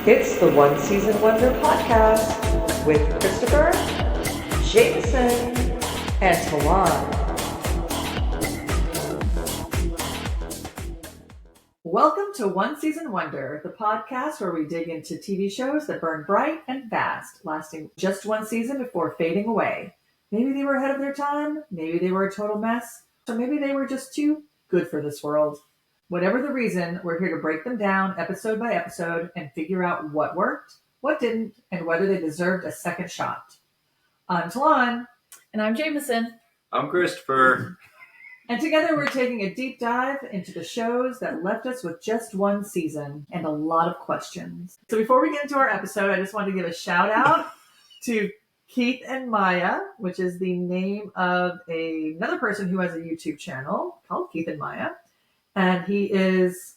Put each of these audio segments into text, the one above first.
It's the One Season Wonder podcast with Christopher, Jason, and Tawan. Welcome to One Season Wonder, the podcast where we dig into TV shows that burn bright and fast, lasting just one season before fading away. Maybe they were ahead of their time, maybe they were a total mess, or maybe they were just too good for this world. Whatever the reason, we're here to break them down episode by episode and figure out what worked, what didn't, and whether they deserved a second shot. I'm Tawan. And I'm Jameson. I'm Christopher. And together we're taking a deep dive into the shows that left us with just one season and a lot of questions. So before we get into our episode, I just wanted to give a shout out to Keith and Maya, which is the name of another person who has a YouTube channel called Keith and Maya. And he is,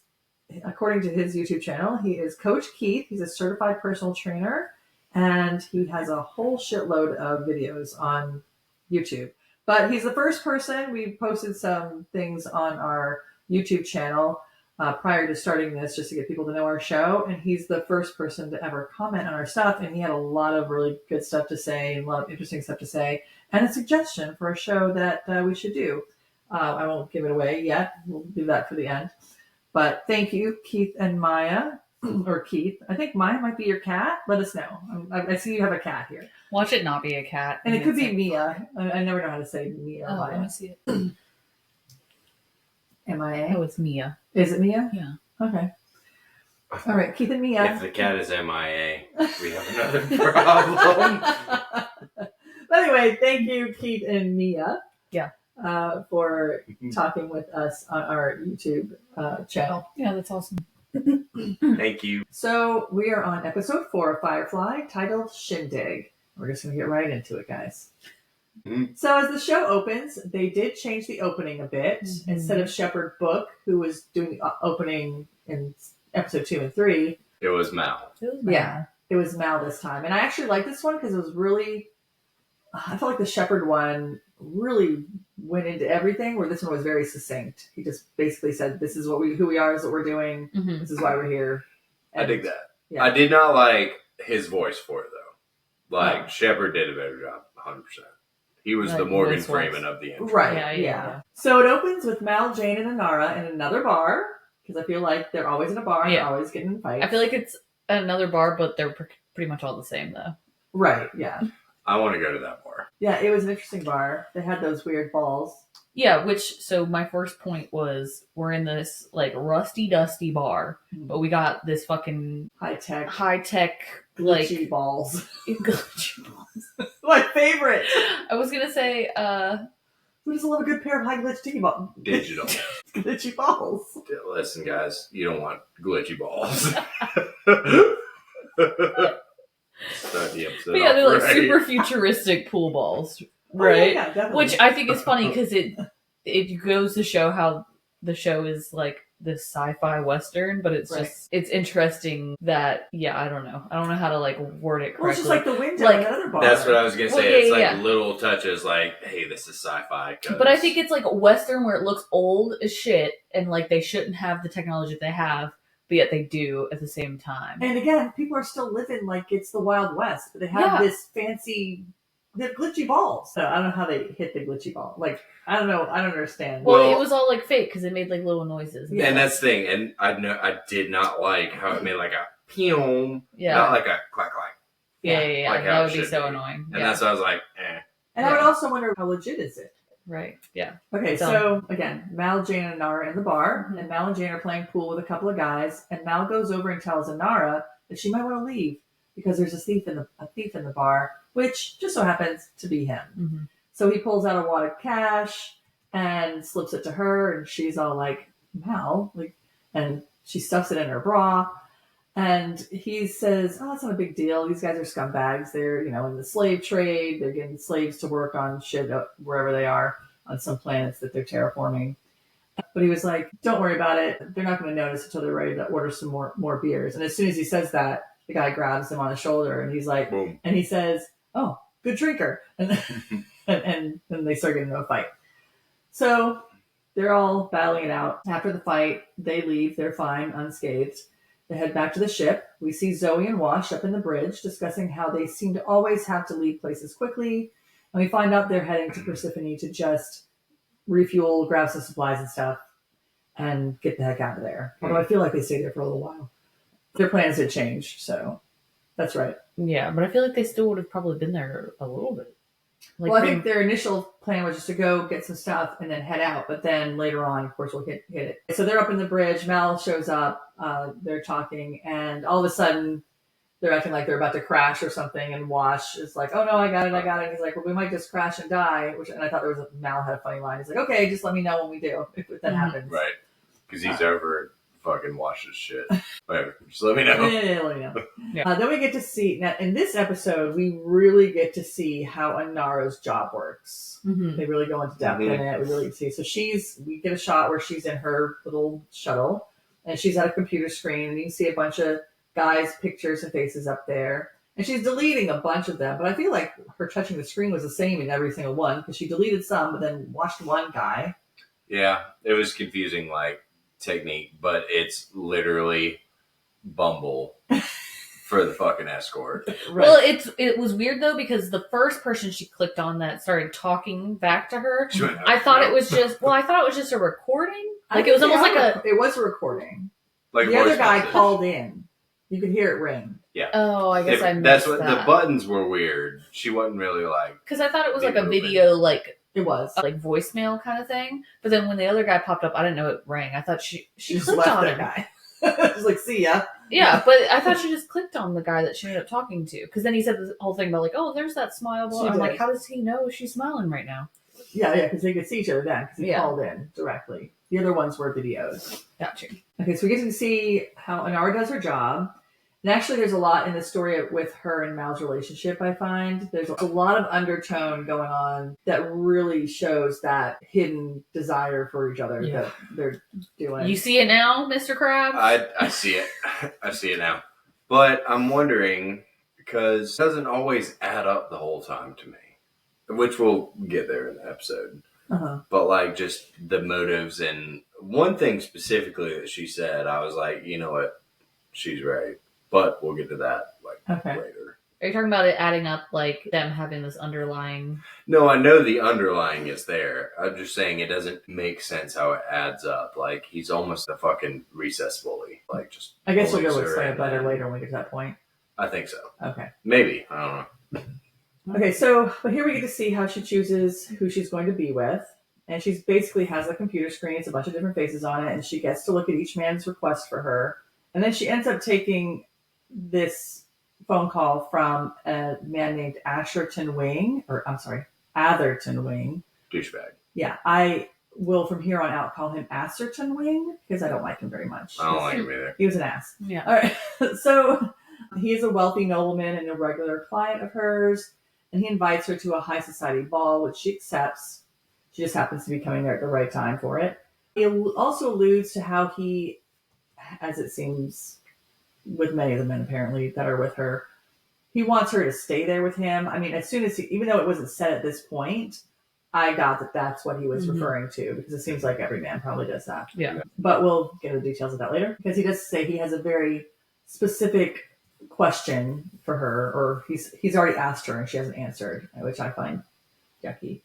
according to his YouTube channel, he is Coach Keith. He's a certified personal trainer, and he has a whole shitload of videos on YouTube. But he's the first person. We posted some things on our YouTube channel prior to starting this, just to get people to know our show. And he's the first person to ever comment on our stuff. And he had a lot of really good stuff to say, and a lot of interesting stuff to say, and a suggestion for a show that we should do. I won't give it away yet. We'll do that for the end. But thank you, Keith and Maya, or Keith. I think Maya might be your cat. Let us know. I see you have a cat here. Watch it not be a cat. And it could be Mia. I never know how to say Mia. Oh, Maya. let me see it. M-I-A? Oh, it's Mia. Is it Mia? Yeah. Okay. All right, Keith and Mia. If the cat is MIA, we have another problem. But anyway, thank you, Keith and Mia. Yeah. For talking with us on our YouTube channel. Yeah, that's awesome. Thank you. So we are on episode 4 of Firefly, titled Shindig. We're just going to get right into it, guys. Mm-hmm. So as the show opens, they did change the opening a bit. Mm-hmm. Instead of Shepherd Book, who was doing the opening in episode 2 and 3. It was Mal. Yeah, it was Mal this time. And I actually like this one because it was really, I felt like the Shepherd one really went into everything, where this one was very succinct. He just basically said, this is who we are, is what we're doing. Mm-hmm. This is why we're here. And, I dig that. Yeah. I did not like his voice for it, though. Like, Shepard did a better job, 100%. He was the Morgan Freeman of the intro. Right, yeah. So it opens with Mal, Jane, and Inara in another bar, because I feel like they're always in a bar and they're always getting in fights. I feel like it's another bar, but they're pretty much all the same, though. Right, yeah. I want to go to that bar. Yeah, it was an interesting bar. They had those weird balls. Yeah, so my first point was, we're in this, like, rusty, dusty bar, but we got this fucking high-tech, glitchy like, balls. Glitchy balls. My favorite! I was gonna say, who doesn't love a good pair of high glitchy balls? Digital. Glitchy balls. Listen, guys, you don't want glitchy balls. Start the episode. But yeah, they're like right. super futuristic pool balls, right? Oh, yeah, definitely. Which I think is funny because it goes to show how the show is like this sci-fi western, but it's just it's interesting that I don't know how to like word it correctly. Well, it's just like the window like, in another bar. That's what I was gonna say. Well, it's like little touches, like, hey, this is sci-fi. But I think it's like a western where it looks old as shit, and like they shouldn't have the technology that they have, but yet they do at the same time. And again, people are still living like it's the Wild West, but they have this fancy, they have glitchy balls. So I don't know how they hit the glitchy ball. Like, I don't know. I don't understand. Well, it was all like fake because it made like little noises. And that's the thing. And I did not like how it made like a pew. Yeah. Not like a clack clack. Yeah. Like that would be so annoying. And that's why I was like, eh. And I would also wonder, how legit is it? Right. Yeah. Okay, so again, Mal, Jane, and Inara are in the bar, and Mal and Jane are playing pool with a couple of guys, and Mal goes over and tells Inara that she might want to leave because there's a thief in the bar, which just so happens to be him. Mm-hmm. So he pulls out a wad of cash and slips it to her, and she's all like, Mal, like, and she stuffs it in her bra. And he says, oh, it's not a big deal. These guys are scumbags. They're, in the slave trade. They're getting slaves to work on shit wherever they are on some planets that they're terraforming. But he was like, don't worry about it. They're not going to notice until they're ready to order some more beers. And as soon as he says that, the guy grabs him on the shoulder and he's like, boom. And he says, oh, good drinker. And and then they start getting into a fight. So they're all battling it out. After the fight, they leave. They're fine, unscathed. They head back to the ship. We see Zoe and Wash up in the bridge discussing how they seem to always have to leave places quickly. And we find out they're heading to Persephone to just refuel, grab some supplies and stuff, and get the heck out of there. Although I feel like they stayed there for a little while. Their plans had changed, so that's right. Yeah, but I feel like they still would have probably been there a little bit. Like, well, I think their initial plan was just to go get some stuff and then head out. But then later on, of course, we'll hit it. So they're up in the bridge. Mal shows up. They're talking. And all of a sudden, they're acting like they're about to crash or something. And Wash is like, oh, no, I got it. He's like, well, we might just crash and die. And I thought Mal had a funny line. He's like, okay, just let me know when we do, if that happens. Right. Because he's over fucking Wash's shit. Whatever. Just let me know. Yeah, let me know. Yeah. Then we get to see, now in this episode, we really get to see how Inara's job works. Mm-hmm. They really go into depth in it. We really see. So we get a shot where she's in her little shuttle and she's at a computer screen and you can see a bunch of guys' pictures and faces up there. And she's deleting a bunch of them, but I feel like her touching the screen was the same in every single one because she deleted some, but then watched one guy. Yeah, it was confusing, technique, but it's literally Bumble for the fucking escort. Right. Well, it was weird though because the first person she clicked on that started talking back to her, I thought it was just a recording. Like it was almost like it was a recording. Like the other guy called in. You could hear it ring. Yeah. Oh, I guess I missed that's what that. The buttons were weird. She wasn't really because I thought it was like a video it was like voicemail kind of thing. But then when the other guy popped up, I didn't know it rang. I thought she just clicked left on that guy. Just like, see ya. Yeah, but I thought she just clicked on the guy that she ended up talking to. Because then he said the whole thing about oh, there's that smile. I'm like, how does he know she's smiling right now? Yeah, because they could see each other then because he called in directly. The other ones were videos. Gotcha. Okay, so we get to see how Inara does her job. And actually, there's a lot in the story with her and Mal's relationship, I find. There's a lot of undertone going on that really shows that hidden desire for each other that they're doing. You see it now, Mr. Krabs? I see it. I see it now. But I'm wondering, because it doesn't always add up the whole time to me, which we'll get there in the episode. Uh-huh. But just the motives and one thing specifically that she said, I was like, you know what? She's right. But we'll get to that later. Are you talking about it adding up, them having this underlying... No, I know the underlying is there. I'm just saying it doesn't make sense how it adds up. He's almost a fucking recess bully. Just I guess we'll go explain it better later when we get to that point. I think so. Okay. Maybe. I don't know. Okay, but here we get to see how she chooses who she's going to be with. And she basically has a computer screen. It's a bunch of different faces on it. And she gets to look at each man's request for her. And then she ends up taking this phone call from a man named Atherton Wing. Douchebag. Yeah, I will from here on out call him Atherton Wing because I don't like him very much. I don't like him either. He was an ass. Yeah. All right. So he is a wealthy nobleman and a regular client of hers, and he invites her to a high society ball, which she accepts. She just happens to be coming there at the right time for it. He also alludes to how he, as it seems with many of the men apparently that are with her, he wants her to stay there with him. I mean, as soon as even though it wasn't said at this point, I got that that's what he was referring to because it seems like every man probably does that. Yeah. But we'll get into the details of that later because he does say he has a very specific question for her, or he's already asked her and she hasn't answered, which I find yucky.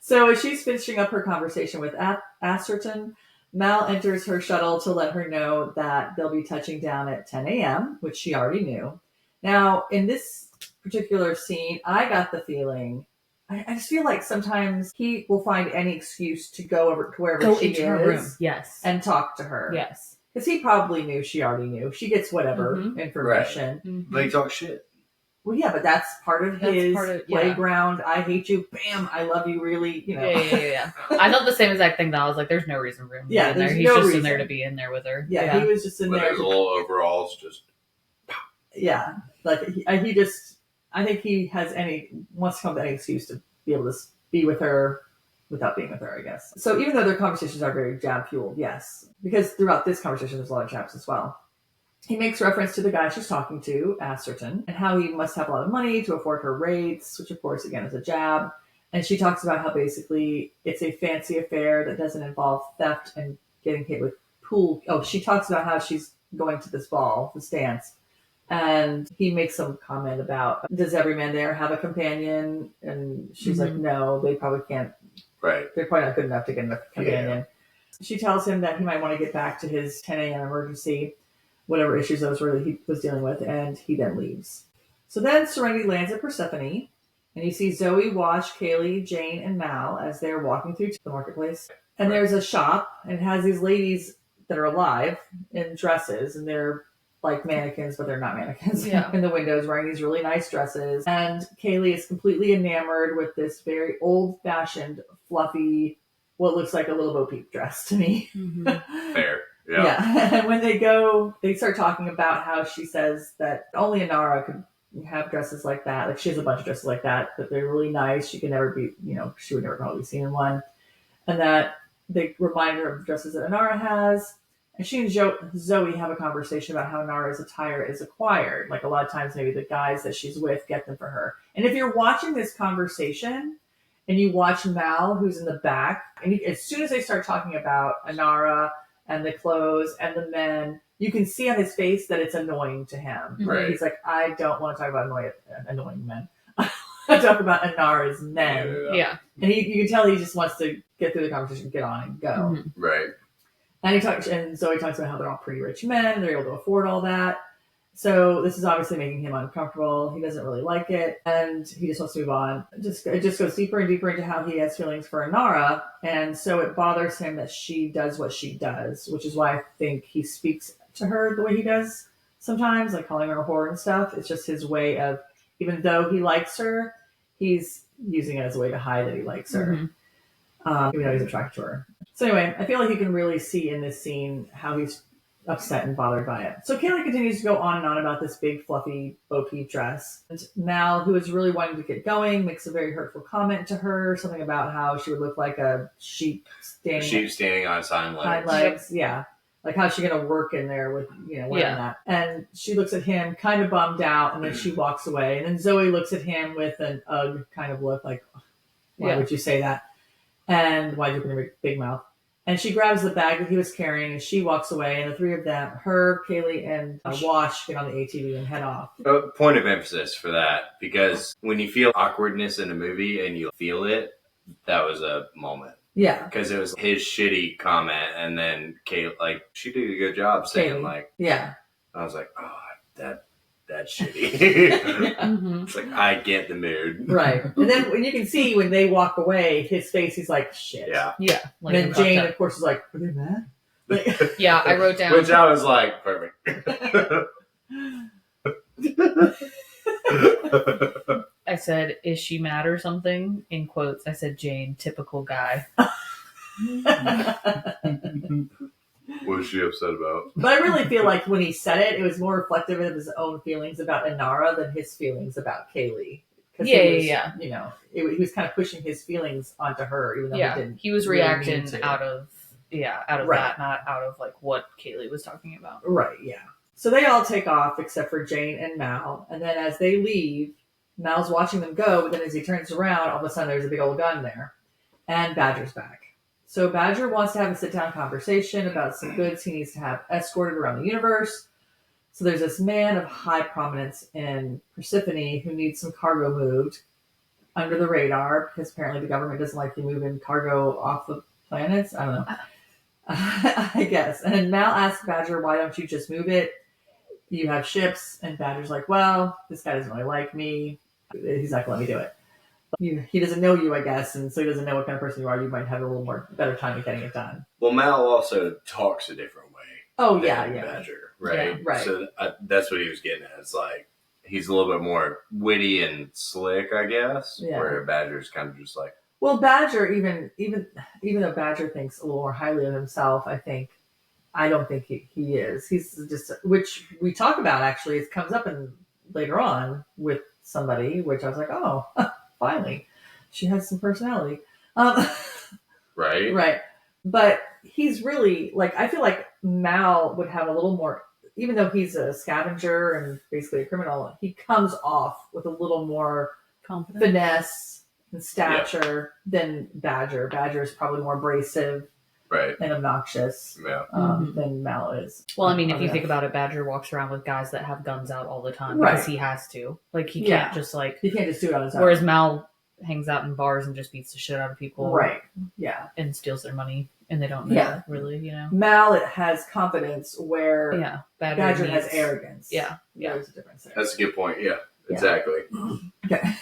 So as she's finishing up her conversation with Atherton, Mal enters her shuttle to let her know that they'll be touching down at 10 a.m., which she already knew. Now, in this particular scene, I got the feeling, I just feel like sometimes he will find any excuse to go over to wherever she is her room. Yes. And talk to her. Yes. Because he probably knew she already knew. She gets whatever information. Right. Mm-hmm. But he talks shit. Well, yeah, but that's part of his playground. I hate you. Bam, I love you. Really, Yeah. I thought the same exact thing. That I was like, "The's no reason for him to be in there. He's just in there to be in there with her." Yeah, he was just in there. His little overalls, just. Yeah, I think he wants to come to any excuse to be able to be with her without being with her, I guess. So even though their conversations are very jab fueled, yes, because throughout this conversation there's a lot of jabs as well. He makes reference to the guy she's talking to, Atherton, and how he must have a lot of money to afford her rates, which of course, again, is a jab. And she talks about how basically it's a fancy affair that doesn't involve theft and getting hit with pool. Oh, she talks about how she's going to this ball, this dance. And he makes some comment about, does every man there have a companion? And she's like, no, they probably can't. Right. They're probably not good enough to get a companion. Yeah. She tells him that he might want to get back to his 10 a.m. emergency, whatever issues those were that he was dealing with, and he then leaves. So then Serenity lands at Persephone, and you see Zoe, Wash, Kaylee, Jane, and Mal as they're walking through the marketplace. And there's a shop, and it has these ladies that are alive in dresses, and they're like mannequins, but they're not mannequins. Yeah. In the windows, wearing these really nice dresses. And Kaylee is completely enamored with this very old-fashioned, fluffy, what looks like a little Bo Peep dress to me. Fair. Yeah. And when they start talking about how she says that only Inara could have dresses like that. Like, she has a bunch of dresses like that, but they're really nice. She could never be, she would never probably be seen in one. And that they remind her of dresses that Inara has. And she and Zoe have a conversation about how Nara's attire is acquired. Like, a lot of times maybe the guys that she's with get them for her. And if you're watching this conversation and you watch Mal, who's in the back, and as soon as they start talking about Inara and the clothes and the men, you can see on his face that it's annoying to him. Right. He's like, I don't want to talk about annoying men. I talk about Inara's men. Yeah. And you can tell he just wants to get through the conversation, get on and go. Right. And Zoe talks about how they're all pretty rich men. They're able to afford all that. So this is obviously making him uncomfortable. He doesn't really like it, and he just wants to move on. It just goes deeper and deeper into how he has feelings for Inara, and so it bothers him that she does what she does, which is why I think he speaks to her the way he does sometimes, like calling her a whore and stuff. It's just his way of, even though he likes her, he's using it as a way to hide that he likes her, even though he's attracted to her. So anyway, I feel like you can really see in this scene how he's upset and bothered by it. So Kaylee continues to go on and on about this big, fluffy, Bo Peep dress. And Mal, who is really wanting to get going, makes a very hurtful comment to her, something about how she would look like a sheep standing on its hind legs. Yep. Yeah. Like, how's she going to work in there with, wearing that? And she looks at him kind of bummed out, and then she walks away. And then Zoe looks at him with an ugh kind of look, like, why would you say that? And why'd you open your big mouth? And she grabs the bag that he was carrying, and she walks away. And the three of them, her, Kaylee, and Wash, get on the ATV and head off. Point of emphasis for that, because when you feel awkwardness in a movie and you feel it, that was a moment. Yeah. Because it was his shitty comment, and then Kaylee, like, she did a good job saying, Kaylee. like, yeah. I was like, oh, that's shitty. It's like, I get the mood. Right. And then when you can see when they walk away, his face, he's like, shit. Yeah. Yeah. Like, and then Jane, of course, is like, are they mad? Like, yeah, I wrote down. Which I was like, perfect. I said, is she mad or something? In quotes, I said, Jane, typical guy. What was she upset about? But I really feel like when he said it, it was more reflective of his own feelings about Inara than his feelings about Kaylee. Yeah. He was kind of pushing his feelings onto her, even though he didn't. He was really reacting mean to. out of that, not out of like what Kaylee was talking about. Right, yeah. So they all take off except for Jane and Mal. And then as they leave, Mal's watching them go, but then as he turns around, all of a sudden there's a big old gun there. And Badger's back. So Badger wants to have a sit-down conversation about some goods he needs to have escorted around the universe. So there's this man of high prominence in Persephone who needs some cargo moved under the radar, because apparently the government doesn't like you moving cargo off the planets. I don't know. I guess. And Mal asks Badger, why don't you just move it? You have ships. And Badger's like, well, this guy doesn't really like me. He's not going to let me do it. He doesn't know you, I guess, and so he doesn't know what kind of person you are. You might have a little more better time at getting it done. Well, Mal also talks a different way. Oh, yeah. Badger, right? Yeah, right. So that's what he was getting at. It's like, he's a little bit more witty and slick, I guess, where Badger's kind of just like... Well, Badger, even though Badger thinks a little more highly of himself, I don't think he is. He's just, which we talk about, actually. It comes up later on with somebody, which I was like, oh... Finally, she has some personality. Right. Right. But he's really, like, I feel like Mal would have a little more, even though he's a scavenger and basically a criminal, he comes off with a little more confident finesse and stature than Badger. Badger is probably more abrasive. right, and obnoxious than Mal is. Well, I mean, if you think about it, Badger walks around with guys that have guns out all the time because he has to. Like, he can't just like... He can't just do it on his own. Whereas Mal hangs out in bars and just beats the shit out of people. Right. Yeah. And steals their money. And they don't know that, really, you know? Mal has confidence where Badger has arrogance. Yeah. There's a difference there. That's a good point. Yeah, exactly. Okay.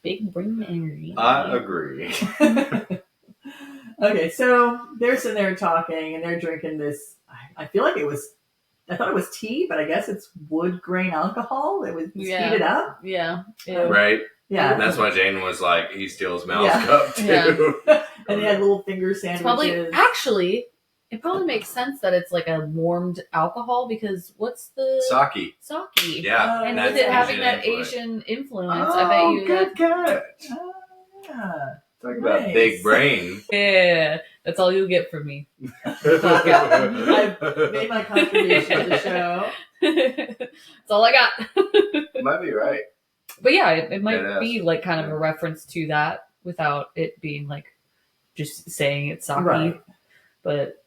Big brain energy. I agree. Okay, so they're sitting there talking and they're drinking this. I feel like I thought it was tea, but I guess it's wood grain alcohol. It was heated up. Yeah. Right? Yeah. And that's why Jane was like, he steals Mal's cup too. Yeah. And they had little finger sandwiches. It probably makes sense that it's like a warmed alcohol because what's the... Sake. Sake. Yeah. And with it having that Asian influence, I bet you good catch. Yeah. Talk about big brain. Yeah. That's all you'll get from me. I've made my contribution to the show. That's all I got. Might be right. But yeah, it might be like kind of a reference to that without it being like just saying it's sake. Right. But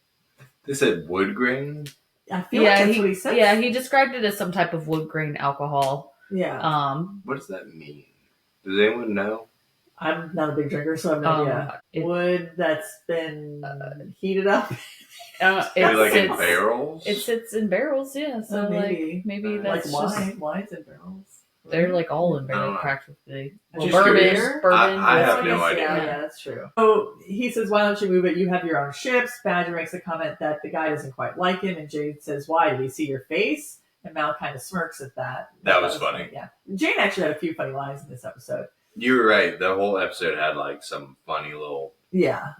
they said wood grain? I feel like that's what he said. Yeah, he described it as some type of wood grain alcohol. Yeah. What does that mean? Does anyone know? I'm not a big drinker, so I have no idea. Wood that's been heated up. It's in barrels? It sits in barrels, yeah. So maybe that's like wine's in barrels. They're like all in barrels practically. Well, bourbon. I have no idea. Yeah, that's true. So he says, "Why don't you move it? You have your own ships." Badger makes a comment that the guy doesn't quite like him, and Jade says, "Why? Did he see your face?" And Mal kind of smirks at that. That was funny. Yeah, Jane actually had a few funny lines in this episode. You were right. The whole episode had like some funny little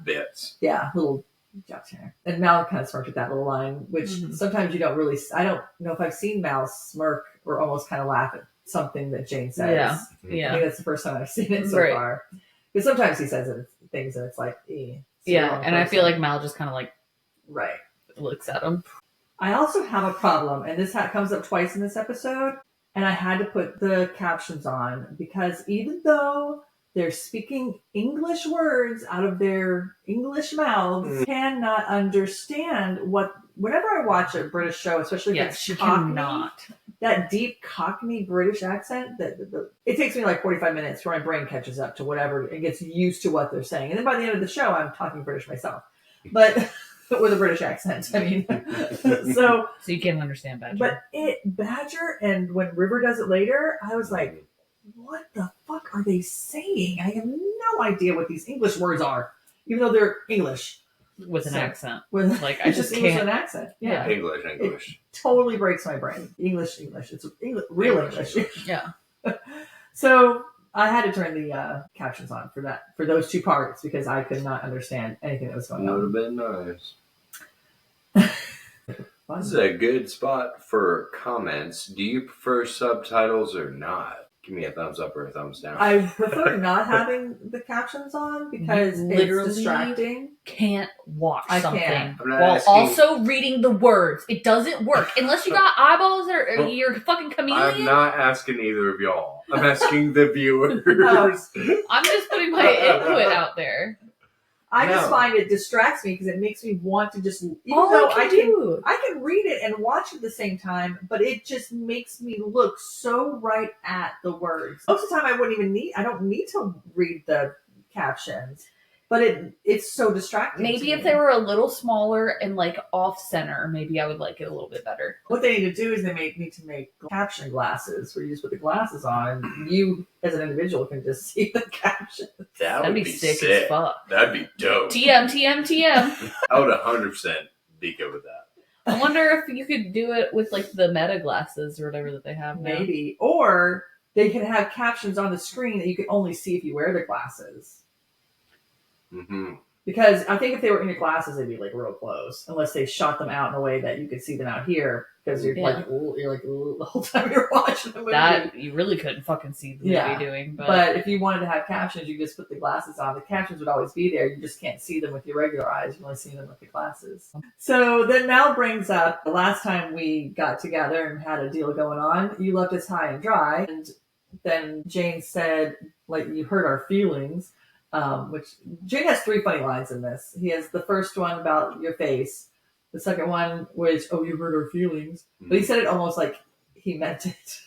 bits. Yeah, little jobs here. And Mal kind of smirked at that little line, which sometimes you don't really. I don't know if I've seen Mal smirk or almost kind of laugh at something that Jane says. Yeah. I think that's the first time I've seen it so far. Because sometimes he says things and it's like, and I feel like Mal just kind of like looks at him. I also have a problem, and this comes up twice in this episode, and I had to put the captions on because even though they're speaking English words out of their English mouths, cannot understand whenever I watch a British show, especially if it's Cockney, that deep Cockney British accent, it takes me like 45 minutes for my brain catches up to whatever and gets used to what they're saying. And then by the end of the show, I'm talking British myself. But with a British accent, I mean. So you can't understand Badger. But Badger, and when River does it later, I was like, what the fuck are they saying? I have no idea what these English words are, even though they're English. With an accent. Like, I just English with an accent. Yeah. English. It totally breaks my brain. English. It's real English. Yeah. So I had to turn the captions on for those two parts because I could not understand anything that was going on. Would have been nice. This is a good spot for comments. Do you prefer subtitles or not? Give me a thumbs up or a thumbs down. I prefer not having the captions on because it's distracting. Can't watch something while also reading the words. It doesn't work unless you got eyeballs or you're a fucking chameleon. I'm not asking either of y'all. I'm asking the viewers. I'm just putting my input out there. I just find it distracts me because it makes me want to just, I can read it and watch at the same time, but it just makes me look so right at the words. Most of the time I don't need to read the captions, but it's so distracting. Maybe if they were a little smaller and like off center, maybe I would like it a little bit better. What they need to do is they need to make caption glasses where you just put the glasses on and you as an individual can just see the captions. That'd be sick as fuck. That'd be dope. TM. I would 100% be good with that. I wonder if you could do it with like the meta glasses or whatever that they have now. Maybe. Or they can have captions on the screen that you can only see if you wear the glasses. Mm-hmm. Because I think if they were in your glasses, they'd be like real close, unless they shot them out in a way that you could see them out here. Because you're like the whole time you're watching the movie. That you really couldn't fucking see the movie doing. But if you wanted to have captions, you just put the glasses on. The captions would always be there. You just can't see them with your regular eyes. You only see them with the glasses. So then Mal brings up the last time we got together and had a deal going on. You left us high and dry, and then Jane said, like, you hurt our feelings. which Jane has 3 funny lines in this. He has the first one about your face. The second one was, "Oh, you hurt our feelings," but he said it almost like he meant it.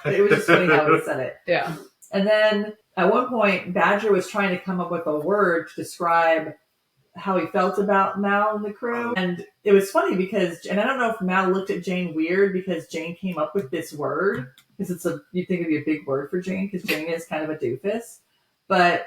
It was just funny how he said it. Yeah. And then at one point, Badger was trying to come up with a word to describe how he felt about Mal and the crew. And it was funny because, and I don't know if Mal looked at Jane weird because Jane came up with this word. Because you think it'd be a big word for Jane because Jane is kind of a doofus. But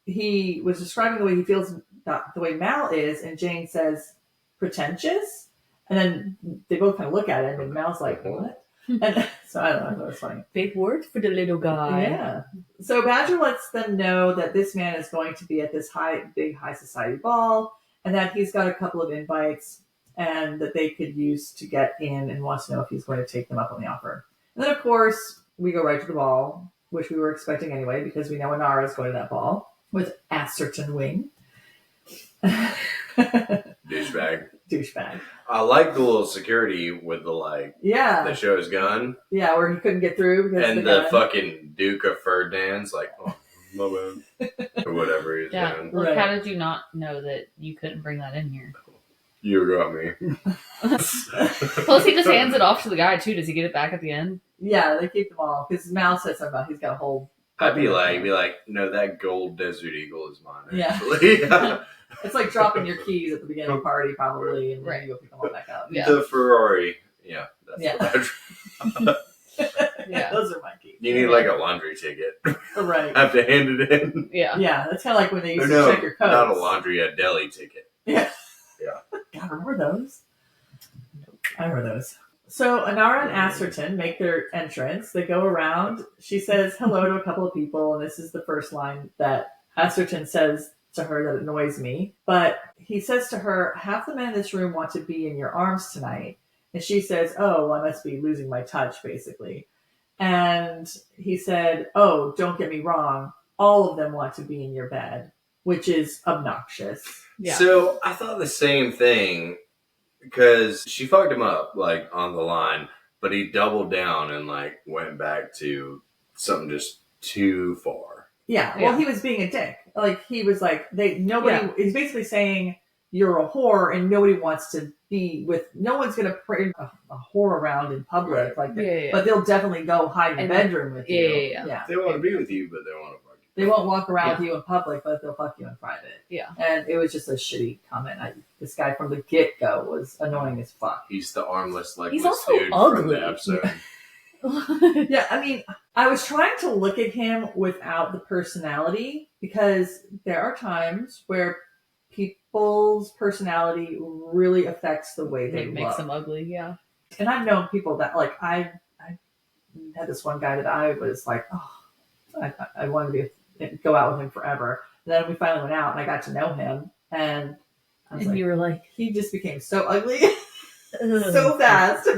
he was describing the way he feels about the way Mal is, and Jane says, pretentious? And then they both kind of look at him, and Mal's like, what? And so I don't know, I thought it was funny. Big word for the little guy. Yeah. So Badger lets them know that this man is going to be at this big high society ball, and that he's got a couple of invites, and that they could use to get in, and wants to know if he's going to take them up on the offer. And then, of course, we go right to the ball, which we were expecting anyway, because we know Inara is going to that ball with Asserton Wing. Douchebag. I like the little security with the that show his gun. Yeah, where he couldn't get through because and the fucking Duke of Ferdinand's like, oh, my bad. Or whatever he's doing. Like, how did you not know that you couldn't bring that in here? You got me. Plus, he just hands it off to the guy too. Does he get it back at the end? Yeah, they keep them all because Mal said something about he's got a whole. I'd be like, no, that gold Desert Eagle is mine. Actually. Yeah. It's like dropping your keys at the beginning of a party, probably, and then you go pick them all back up. Yeah. The Ferrari. Yeah. That's yeah. Those are my keys. You need like a laundry ticket. Right. Have to hand it in. Yeah. Yeah. That's kind of like when they used to check your codes. Not a laundry, a deli ticket. Yeah. God, remember those? I remember those. So Inara and Asserton make their entrance. They go around. She says hello to a couple of people, and this is the first line that Asserton says to her that annoys me. But he says to her, half the men in this room want to be in your arms tonight. And she says, oh, well, I must be losing my touch, basically. And he said, oh, don't get me wrong. All of them want to be in your bed, which is obnoxious. Yeah. So I thought the same thing because she fucked him up on the line, but he doubled down and went back to something just too far. Yeah. Well, he was being a dick. He was he's basically saying you're a whore and nobody wants to be with, no one's going to bring a whore around in public like that. But they'll definitely go hide in the bedroom with you. Yeah. They want to be with you, but they want to fuck you. They won't walk around with you in public, but they'll fuck you in private. Yeah. And it was just a shitty comment. This guy from the get-go was annoying as fuck. He's the armless, he's also dude ugly. From the episode. Yeah, I mean, I was trying to look at him without the personality because there are times where people's personality really affects the way they look. Makes them ugly, yeah. And I've known people that, I had this one guy that I was like, oh, I wanted to go out with him forever. And then we finally went out and I got to know him. And I was you were like, he just became so ugly so fast.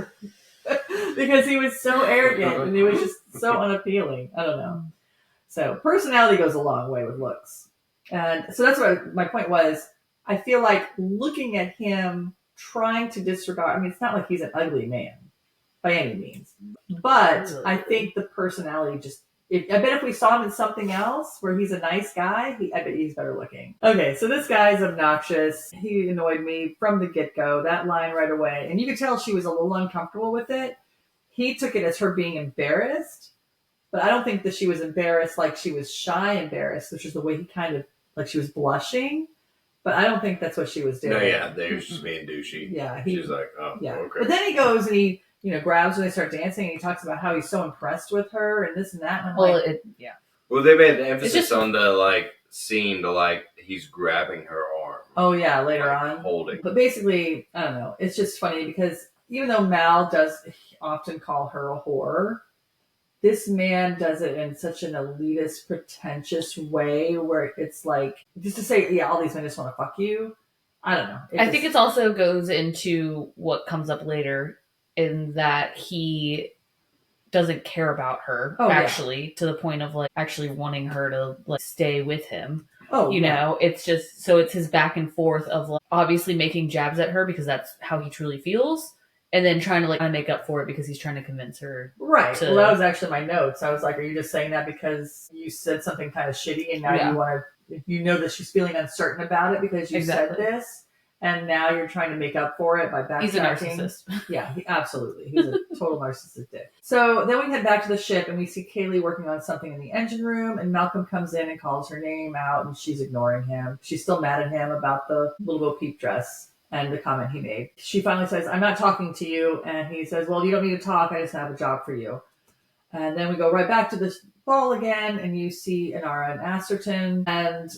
Because he was so arrogant and he was just so unappealing. I don't know. So personality goes a long way with looks. And so that's what my point was. I feel like looking at him trying to disregard, I mean, it's not like he's an ugly man by any means. But I think the personality just, I bet if we saw him in something else where he's a nice guy, I bet he's better looking. Okay, so this guy's obnoxious. He annoyed me from the get-go, that line right away. And you could tell she was a little uncomfortable with it. He took it as her being embarrassed, but I don't think that she was embarrassed like she was shy embarrassed, which is the way he kind of, she was blushing. But I don't think that's what she was doing. No, yeah, they was just being douchey. Yeah. She was like, oh, yeah. Okay. But then he goes and he, grabs when they start dancing and he talks about how he's so impressed with her and this and that. And I'm Well, they made the emphasis on the, scene to, he's grabbing her arm. Oh, yeah, later on. Holding. But basically, I don't know. It's just funny because even though Mal does often call her a whore, this man does it in such an elitist, pretentious way where it's just to say, yeah, all these men just want to fuck you. I don't know. I think it also goes into what comes up later in that he doesn't care about her, to the point of actually wanting her to stay with him. Oh, you know, it's just, so it's his back and forth of obviously making jabs at her because that's how he truly feels. And then trying to make up for it because he's trying to convince her. Right. Well, that was actually my notes. I was like, are you just saying that because you said something kind of shitty and now you want you know that she's feeling uncertain about it because you said this, and now you're trying to make up for it by backtracking. He's a narcissist. Yeah, absolutely. He's a total narcissistic dick. So then we head back to the ship, and we see Kaylee working on something in the engine room, and Malcolm comes in and calls her name out, and she's ignoring him. She's still mad at him about the little Bo Peep dress and the comment he made. She finally says, I'm not talking to you, and he says, well, you don't need to talk. I just have a job for you. And then we go right back to this ball again, and you see Inara and Asterton, and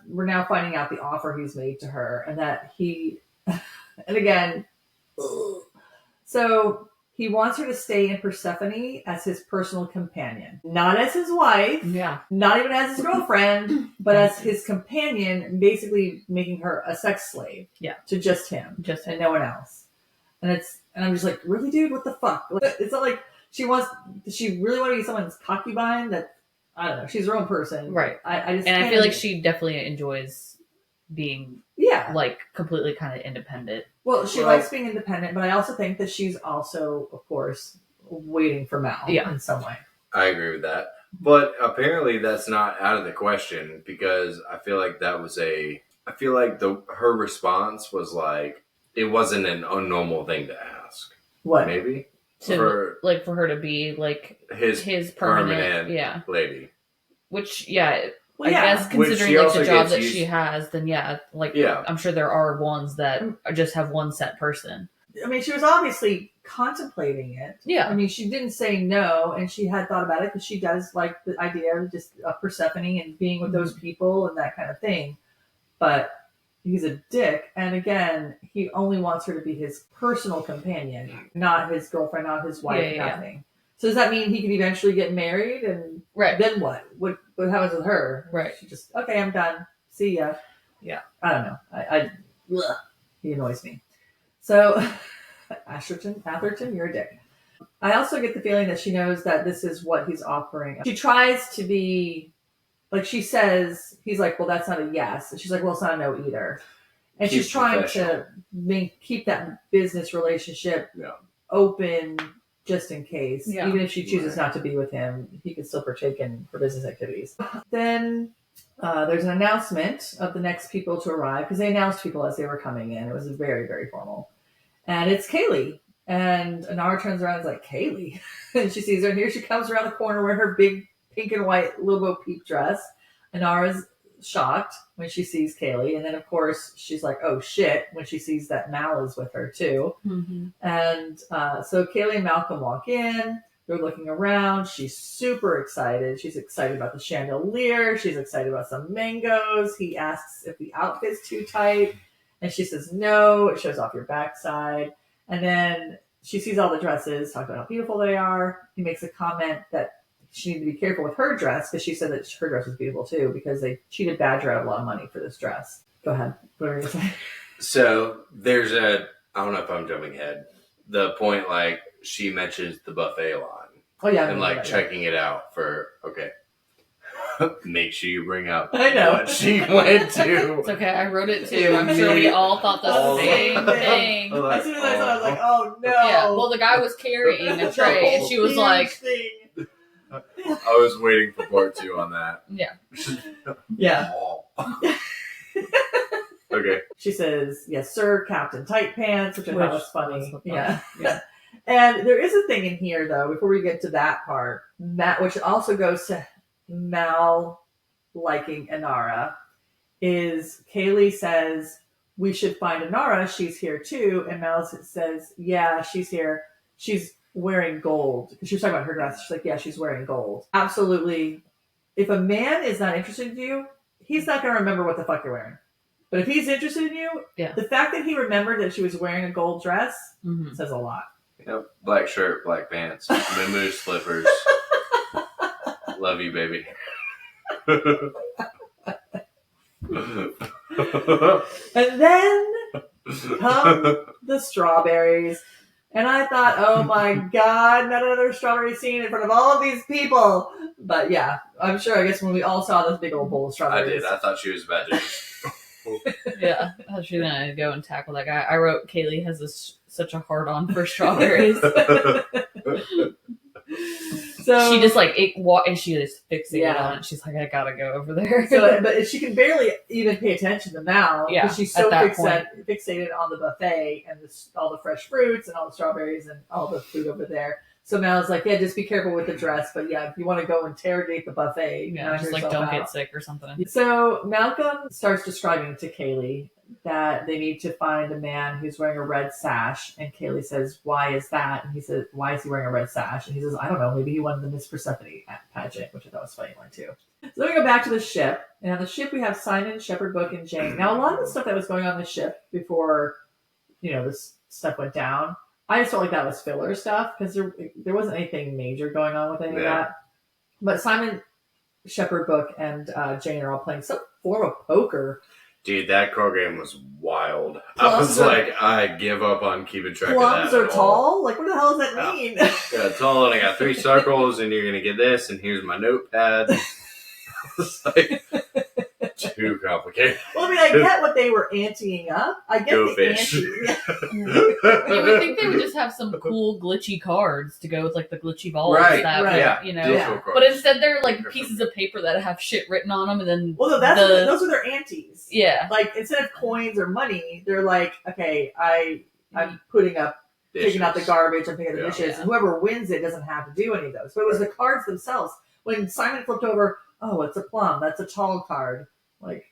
we're now finding out the offer he's made to her, and that and again, so he wants her to stay in Persephone as his personal companion, not as his wife, not even as his girlfriend, but as his companion, basically making her a sex slave, to just him, and no one else. And I'm just like, really, dude, what the fuck? It's not like does she really want to be someone's concubine? That, I don't know, she's her own person. Right. I feel like she definitely enjoys being like completely kind of independent. Well, she likes being independent, but I also think that she's also, of course, waiting for Mal in some way. I agree with that. But apparently that's not out of the question, because I feel like her response was like, it wasn't an unnormal thing to ask. What? Maybe? For her to be like his permanent lady. Which, I guess considering like the job that she has, then I'm sure there are ones that just have one set person. I mean, she was obviously contemplating it. Yeah. I mean, she didn't say no, and she had thought about it because she does like the idea of just Persephone and being with those people and that kind of thing. But he's a dick, and again, he only wants her to be his personal companion, not his girlfriend, not his wife, nothing. So does that mean he could eventually get married, and then what? What happens with her? Right. She just, okay, I'm done. See ya. Yeah. I don't know. He annoys me. So, Atherton, you're a dick. I also get the feeling that she knows that this is what he's offering. She tries to be, like she says, he's like, well, that's not a yes. And she's like, well, it's not a no either. And she's trying to keep that business relationship open just in case. Yeah. Even if she chooses not to be with him, he can still partake in her business activities. Then there's an announcement of the next people to arrive, because they announced people as they were coming in. It was very, very formal. And it's Kaylee. And Inara turns around and is like, Kaylee? And she sees her, and here she comes around the corner wearing her big pink and white Little Bo Peep dress. Inara's shocked when she sees Kaylee. And then, of course, she's like, oh, shit, when she sees that Mal is with her, too. Mm-hmm. And so Kaylee and Malcolm walk in. They're looking around. She's super excited. She's excited about the chandelier. She's excited about some mangoes. He asks if the outfit's too tight. And she says, no, it shows off your backside. And then she sees all the dresses, talk about how beautiful they are. He makes a comment that she needed to be careful with her dress, because she said that her dress was beautiful too, because they cheated Badger out of a lot of money for this dress. Go ahead. What are you going to say? So there's I don't know if I'm jumping ahead, the point like she mentions the buffet line. Oh yeah. And like checking it out for, okay. Make sure you bring up what she went to. It's okay, I wrote it too. I'm sure we all thought the same thing. As soon as I saw it, I was like, oh no. Yeah, well, the guy was carrying a tray, and she was like... I was waiting for part 2 on that. Yeah. Yeah. Okay. She says, yes, sir, Captain Tight Pants, which I thought was funny. Yeah. And there is a thing in here, though, before we get to that part, which also goes to Mal liking Inara, is Kaylee says, we should find Inara. She's here, too. And Mal says, yeah, she's here. She's wearing gold. Because she was talking about her dress. She's like, yeah, she's wearing gold. Absolutely. If a man is not interested in you, he's not going to remember what the fuck you're wearing. But if he's interested in you, the fact that he remembered that she was wearing a gold dress says a lot. Yep. Black shirt, black pants, moo slippers. Love you, baby. And then come the strawberries. And I thought, oh my God, not another strawberry scene in front of all of these people. But yeah, I'm sure, I guess when we all saw this big old bowl of strawberries. I did. I thought she was about to. Yeah, I thought she was going to go and tackle that guy. I wrote, Kaylee has such a hard-on for strawberries. So she just and she is fixated on it. She's like, I gotta go over there. But she can barely even pay attention to Mal because she's so fixated on the buffet and all the fresh fruits and all the strawberries and all the food over there. So Mal's like, yeah, just be careful with the dress. But yeah, if you want to go interrogate the buffet, just don't get sick or something. So Malcolm starts describing to Kaylee that they need to find a man who's wearing a red sash. And Kaylee says, why is that? And he says, why is he wearing a red sash? And he says, I don't know, maybe he won the Miss Persephone pageant, which I thought was funny one too. So then we go back to the ship. And on the ship we have Simon, Shepherd Book, and Jane. Now a lot of the stuff that was going on the ship before, this stuff went down, I just felt like that was filler stuff because there wasn't anything major going on with any of that. But Simon, Shepherd Book, and Jane are all playing some form of poker. Dude, that card game was wild. I was like, I give up on keeping track of that. Plums are tall? Like, what the hell does that mean? Yeah, tall, and I got 3 circles, and you're going to get this, and here's my notepad. It's like, too complicated. Well, I mean, I get what they were anteing up. I get Go the fish. You would think they would just have some cool glitchy cards to go with the glitchy balls. Right. But instead they're pieces of paper that have shit written on them, and then those are their antes. Yeah. Like, instead of coins or money, they're like, okay, I'm putting up, taking out the garbage, I'm picking up the dishes, and whoever wins it doesn't have to do any of those. But it was the cards themselves. When Simon flipped over, oh, it's a plum. That's a tall card. Like,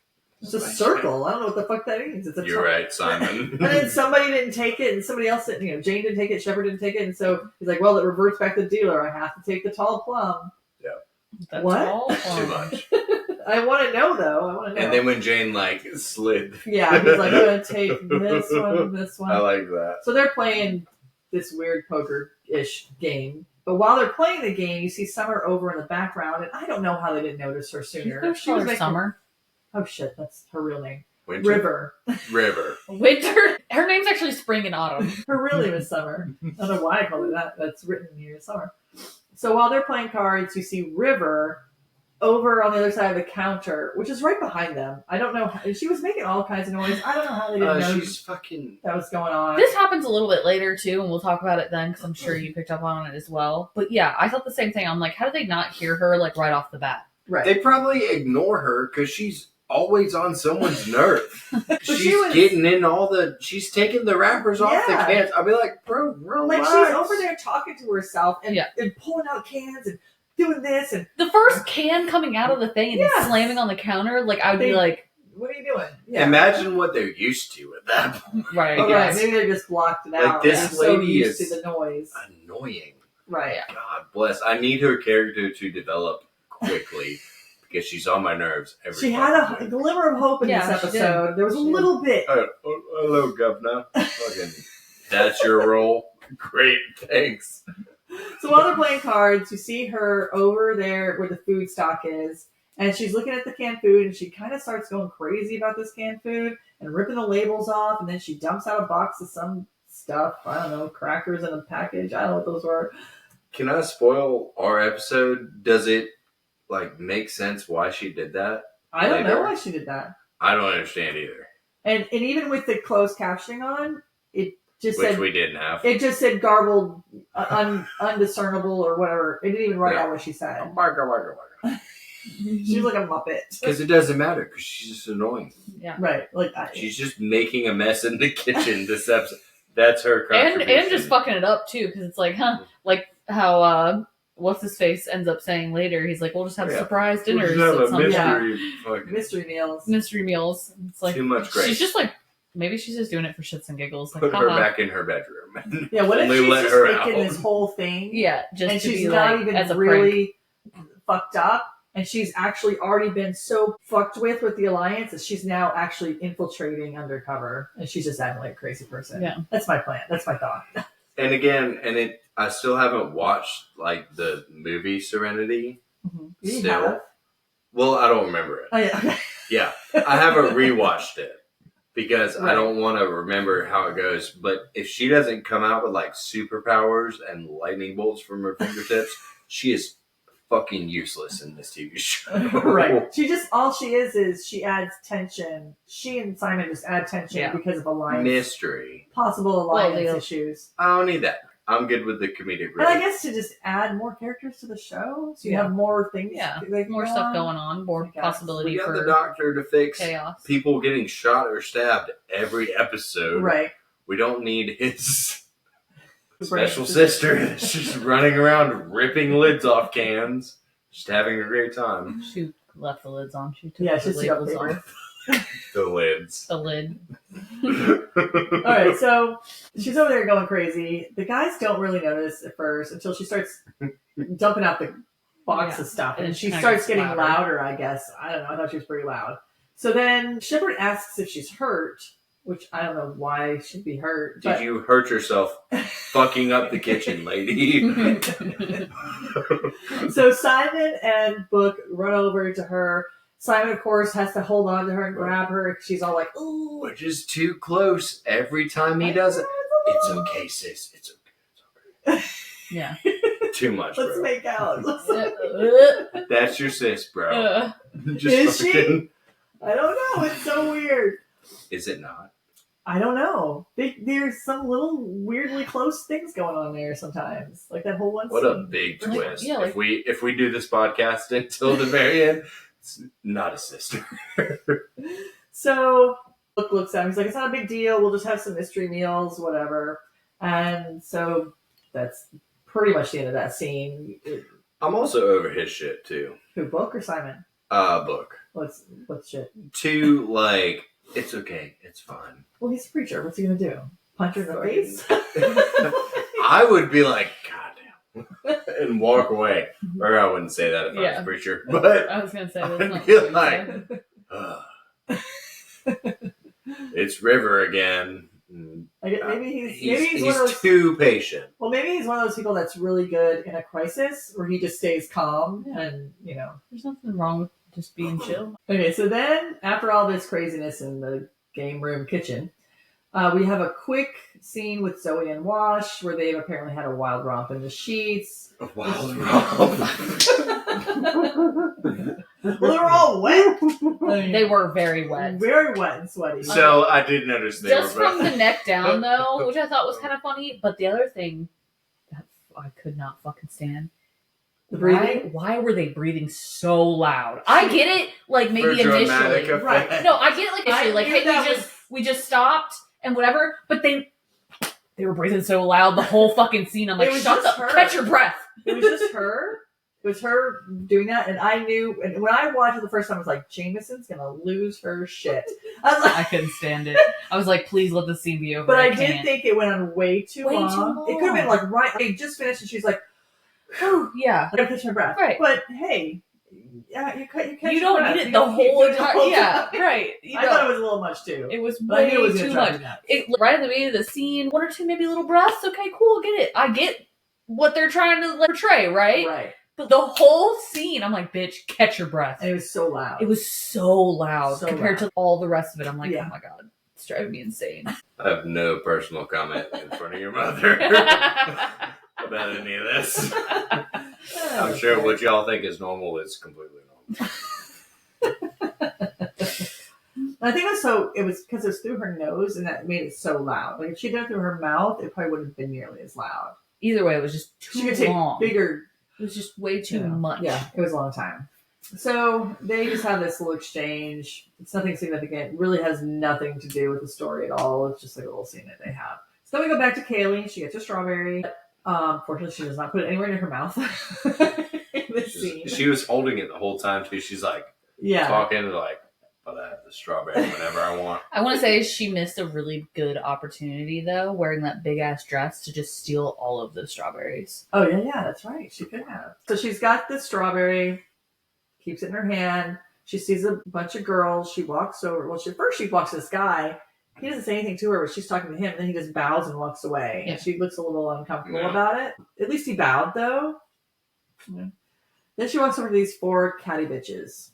it's a circle. I don't know what the fuck that means. You're right, Simon. And then somebody didn't take it, and somebody else didn't. Jane didn't take it, Shepherd didn't take it, and so he's like, well, it reverts back to the dealer. I have to take the tall plum. Yeah. That's what? Too much. I want to know, though. And then when Jane, slid. Yeah, he's like, I'm going to take this one, this one. I like that. So they're playing this weird poker-ish game. But while they're playing the game, you see Summer over in the background, and I don't know how they didn't notice her sooner. She was Summer. Oh shit, that's her real name. Winter? River. Winter. Her name's actually Spring and Autumn. Her real name is Summer. I don't know why I call her that. That's written here, Summer. So while they're playing cards, you see River over on the other side of the counter, which is right behind them. I don't know. She was making all kinds of noise. I don't know how they didn't know that was going on. This happens a little bit later, too, and we'll talk about it then, because I'm sure you picked up on it as well. But yeah, I thought the same thing. I'm like, how did they not hear her, right off the bat? Right. They probably ignore her, because she's always on someone's nerve. She's taking the wrappers off the cans. I'll be like, bro, relax. She's over there talking to herself and pulling out cans and doing this. And the first can coming out of the thing and slamming on the counter, I would be like, what are you doing? Yeah. Imagine what they're used to at that point. Right. Right. Maybe they just blocked it out. This lady is to the noise. Annoying. Right. God bless. I need her character to develop quickly. Because she's on my nerves every She had a glimmer of hope in this episode. There was a little bit. Hello, Governor. That's your role? Great, thanks. So while they're playing cards, you see her over there where the food stock is, and she's looking at the canned food, and she kind of starts going crazy about this canned food and ripping the labels off, and then she dumps out a box of some stuff. I don't know, crackers in a package. I don't know what those were. Can I spoil our episode? Does it make sense why she did that? I don't know why she did that. I don't understand either. And even with the closed captioning on, it just said... Which we didn't have. It just said garbled, undiscernible or whatever. It didn't even write out what she said. She's like a Muppet. Because it doesn't matter, because she's just annoying. Yeah. Right. She's just making a mess in the kitchen this episode. That's her contribution. And just fucking it up, too, because it's how... what's his face ends up saying later? He's like, "We'll just have surprise dinners, mystery meals." Mystery meals. It's too much grace. She's just maybe she's just doing it for shits and giggles. Put her back in her bedroom. Yeah, what if she's just making this whole thing? Yeah, just and to she's be not even as a really fucked up, and she's actually already been so fucked with the Alliance that she's now actually infiltrating undercover, and she's just acting like a crazy person. Yeah, that's my plan. That's my thought. And again, I still haven't watched the movie Serenity. Mm-hmm. Still, well, I don't remember it. Oh yeah, okay. Yeah, I haven't rewatched it because I don't want to remember how it goes. But if she doesn't come out with superpowers and lightning bolts from her fingertips, she is fucking useless in this TV show. Right. All she is she adds tension. She and Simon just add tension because of alliance mystery, possible alliance issues. I don't need that. I'm good with the comedic relief. And I guess to just add more characters to the show, so you have more things. Yeah, more stuff going on, more possibility for the doctor to fix chaos. People getting shot or stabbed every episode. Right. We don't need his special sister that's just running around ripping lids off cans, just having a great time. She left the lids on. She took the labels off. The lids. The lid. All right, so she's over there going crazy. The guys don't really notice at first until she starts dumping out the box of stuff, and she starts getting louder, I guess. I don't know. I thought she was pretty loud. So then Shepard asks if she's hurt, which I don't know why she'd be hurt. Did you hurt yourself fucking up the kitchen, lady? So Simon and Book run over to her. Simon, of course, has to hold on to her and grab her. She's all like, ooh. Which is too close every time he does it. It's okay, sis. It's okay. Yeah. Too much, bro. Let's make out. That's your sis, bro. Is she? I don't know. It's so weird. Is it not? I don't know. There's some little weirdly close things going on there sometimes. Like that whole one What scene. a big twist. Yeah, if we do this podcast until the very end, it's not a sister. So Book looks at him. He's like, it's not a big deal. We'll just have some mystery meals, whatever. And so that's pretty much the end of that scene. I'm also over his shit, too. Who, Book or Simon? Book. What's shit? To, like, it's okay. It's fine. Well, he's a preacher. What's he going to do? Punch her in the face? I would be like, God damn. And walk away. Or I wouldn't say that if I was a preacher. But I was going to say I'd be like, it's River again. Maybe he's one of those, too patient. Well, maybe he's one of those people that's really good in a crisis where he just stays calm and, There's nothing wrong with just being chill. Okay, so then after all this craziness in the game room kitchen, we have a quick scene with Zoe and Wash where they've apparently had a wild romp in the sheets. A wild romp? Well, they were all wet. They were very wet. Very wet and sweaty. So I did notice they just were from the neck down, though, which I thought was kind of funny. But the other thing that I could not fucking stand. The breathing? Why were they breathing so loud? I get it, like maybe initially. Right. No, I get it like initially. Like, hey, we just stopped and whatever. But they were breathing so loud the whole fucking scene. I'm like, shut up, catch your breath. It was just her. It was her doing that, and I knew. And when I watched it the first time, I was like, Jameson's gonna lose her shit. I couldn't stand it. I was like, please let the scene be over. But I did think it went on way too long. It could have been like they just finished, and she's like, whew, yeah, I gotta catch my breath. Right. But hey, yeah, you don't need it the whole entire. Yeah, right. I thought it was a little much too. It was way too much. Right at the beginning of the scene, one or two maybe little breaths. Okay, cool, get it. I get what they're trying to portray, right? Right. But the whole scene, I'm like, bitch, catch your breath. And it was so loud. It was so loud compared to all the rest of it. I'm like, oh my God, it's driving me insane. I have no personal comment in front of your mother about any of this. I'm sure what y'all think is normal is completely normal. I think it was because it was through her nose, and that made it so loud. Like if she'd done it through her mouth, it probably wouldn't have been nearly as loud. Either way, it was just too long. Bigger. It was just way too much. Yeah, it was a long time. So they just have this little exchange. It's nothing significant. It really has nothing to do with the story at all. It's just like a little scene that they have. So then we go back to Kaylee. She gets a strawberry. Fortunately, she does not put it anywhere near her mouth. In this scene. She was holding it the whole time too. She's like, talking like, but I have the strawberry whenever I want. I want to say she missed a really good opportunity though, wearing that big ass dress to just steal all of those strawberries. Oh yeah, that's right. She could have. So she's got the strawberry, keeps it in her hand. She sees a bunch of girls. She walks over. Well, first she walks to this guy. He doesn't say anything to her, but she's talking to him, and then he just bows and walks away. Yeah. And she looks a little uncomfortable about it. At least he bowed, though. Yeah. Then she walks over to these 4 catty bitches.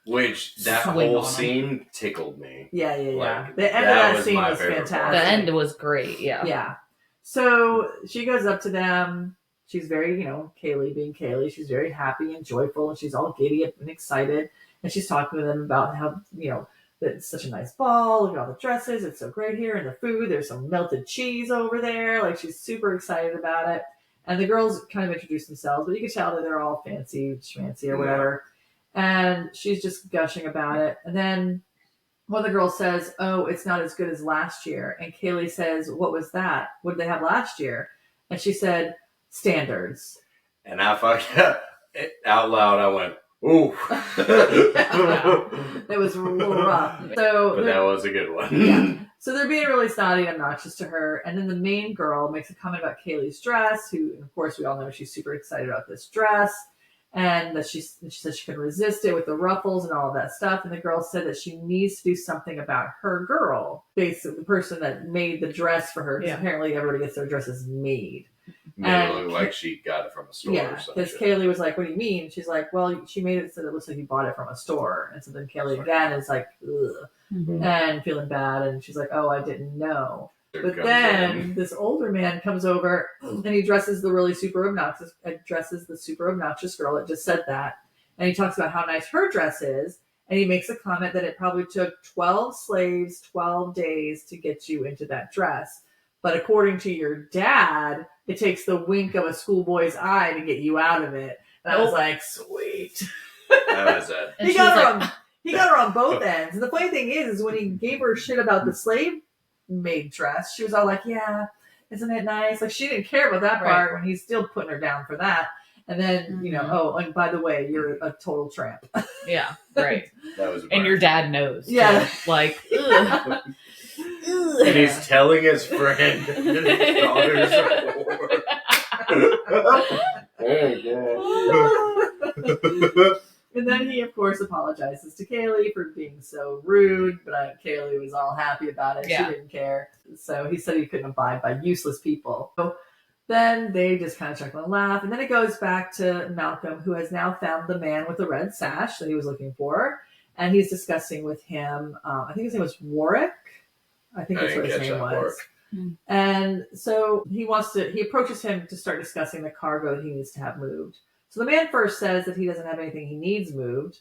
Which, that whole scene tickled me. Yeah. Like, the end of that scene was fantastic. The end was great, yeah. Yeah. So she goes up to them. She's very, Kaylee being Kaylee, she's very happy and joyful, and she's all giddy up and excited. And she's talking to them about how, it's such a nice ball. Look at all the dresses. It's so great here. And the food, there's some melted cheese over there. Like, she's super excited about it. And the girls kind of introduce themselves, but you can tell that they're all fancy, schmancy or whatever. And she's just gushing about it. And then one of the girls says, oh, it's not as good as last year. And Kaylee says, what was that? What did they have last year? And she said, standards. And I fucked up out loud. I went, ooh. It was rough. But that was a good one. Yeah. So they're being really snotty and obnoxious to her. And then the main girl makes a comment about Kaylee's dress, who, of course, we all know she's super excited about this dress. And that she said she could resist it with the ruffles and all of that stuff. And the girl said that she needs to do something about her girl, basically the person that made the dress for her. Because apparently everybody gets their dresses made. Made it look like she got it from a store or something. Because Kaylee was like, what do you mean? She's like, well, she made it so that it looks like you bought it from a store. And so then Kaylee again is like, ugh, and feeling bad. And she's like, oh, I didn't know. But then this older man comes over and he dresses the super obnoxious girl that just said that. And he talks about how nice her dress is. And he makes a comment that it probably took 12 slaves, 12 days to get you into that dress. But according to your dad, it takes the wink of a schoolboy's eye to get you out of it. And I was like, sweet. That was it. He got her on both ends. And the funny thing is when he gave her shit about the slave made dress, she was all like, yeah, isn't it nice? Like, she didn't care about that part when he's still putting her down for that. And then, oh, and by the way, you're a total tramp. Yeah, right. That was and your dad knows. Yeah. Too. Like, ugh. And he's telling his friend his daughter's a whore. And then he, of course, apologizes to Kaylee for being so rude, but Kaylee was all happy about it. Yeah. She didn't care. So he said he couldn't abide by useless people. So then they just kind of chuckle and laugh. And then it goes back to Malcolm, who has now found the man with the red sash that he was looking for. And he's discussing with him, I think his name was Warwick. I think that's what his name was. And so he approaches him to start discussing the cargo that he needs to have moved. So the man first says that he doesn't have anything he needs moved.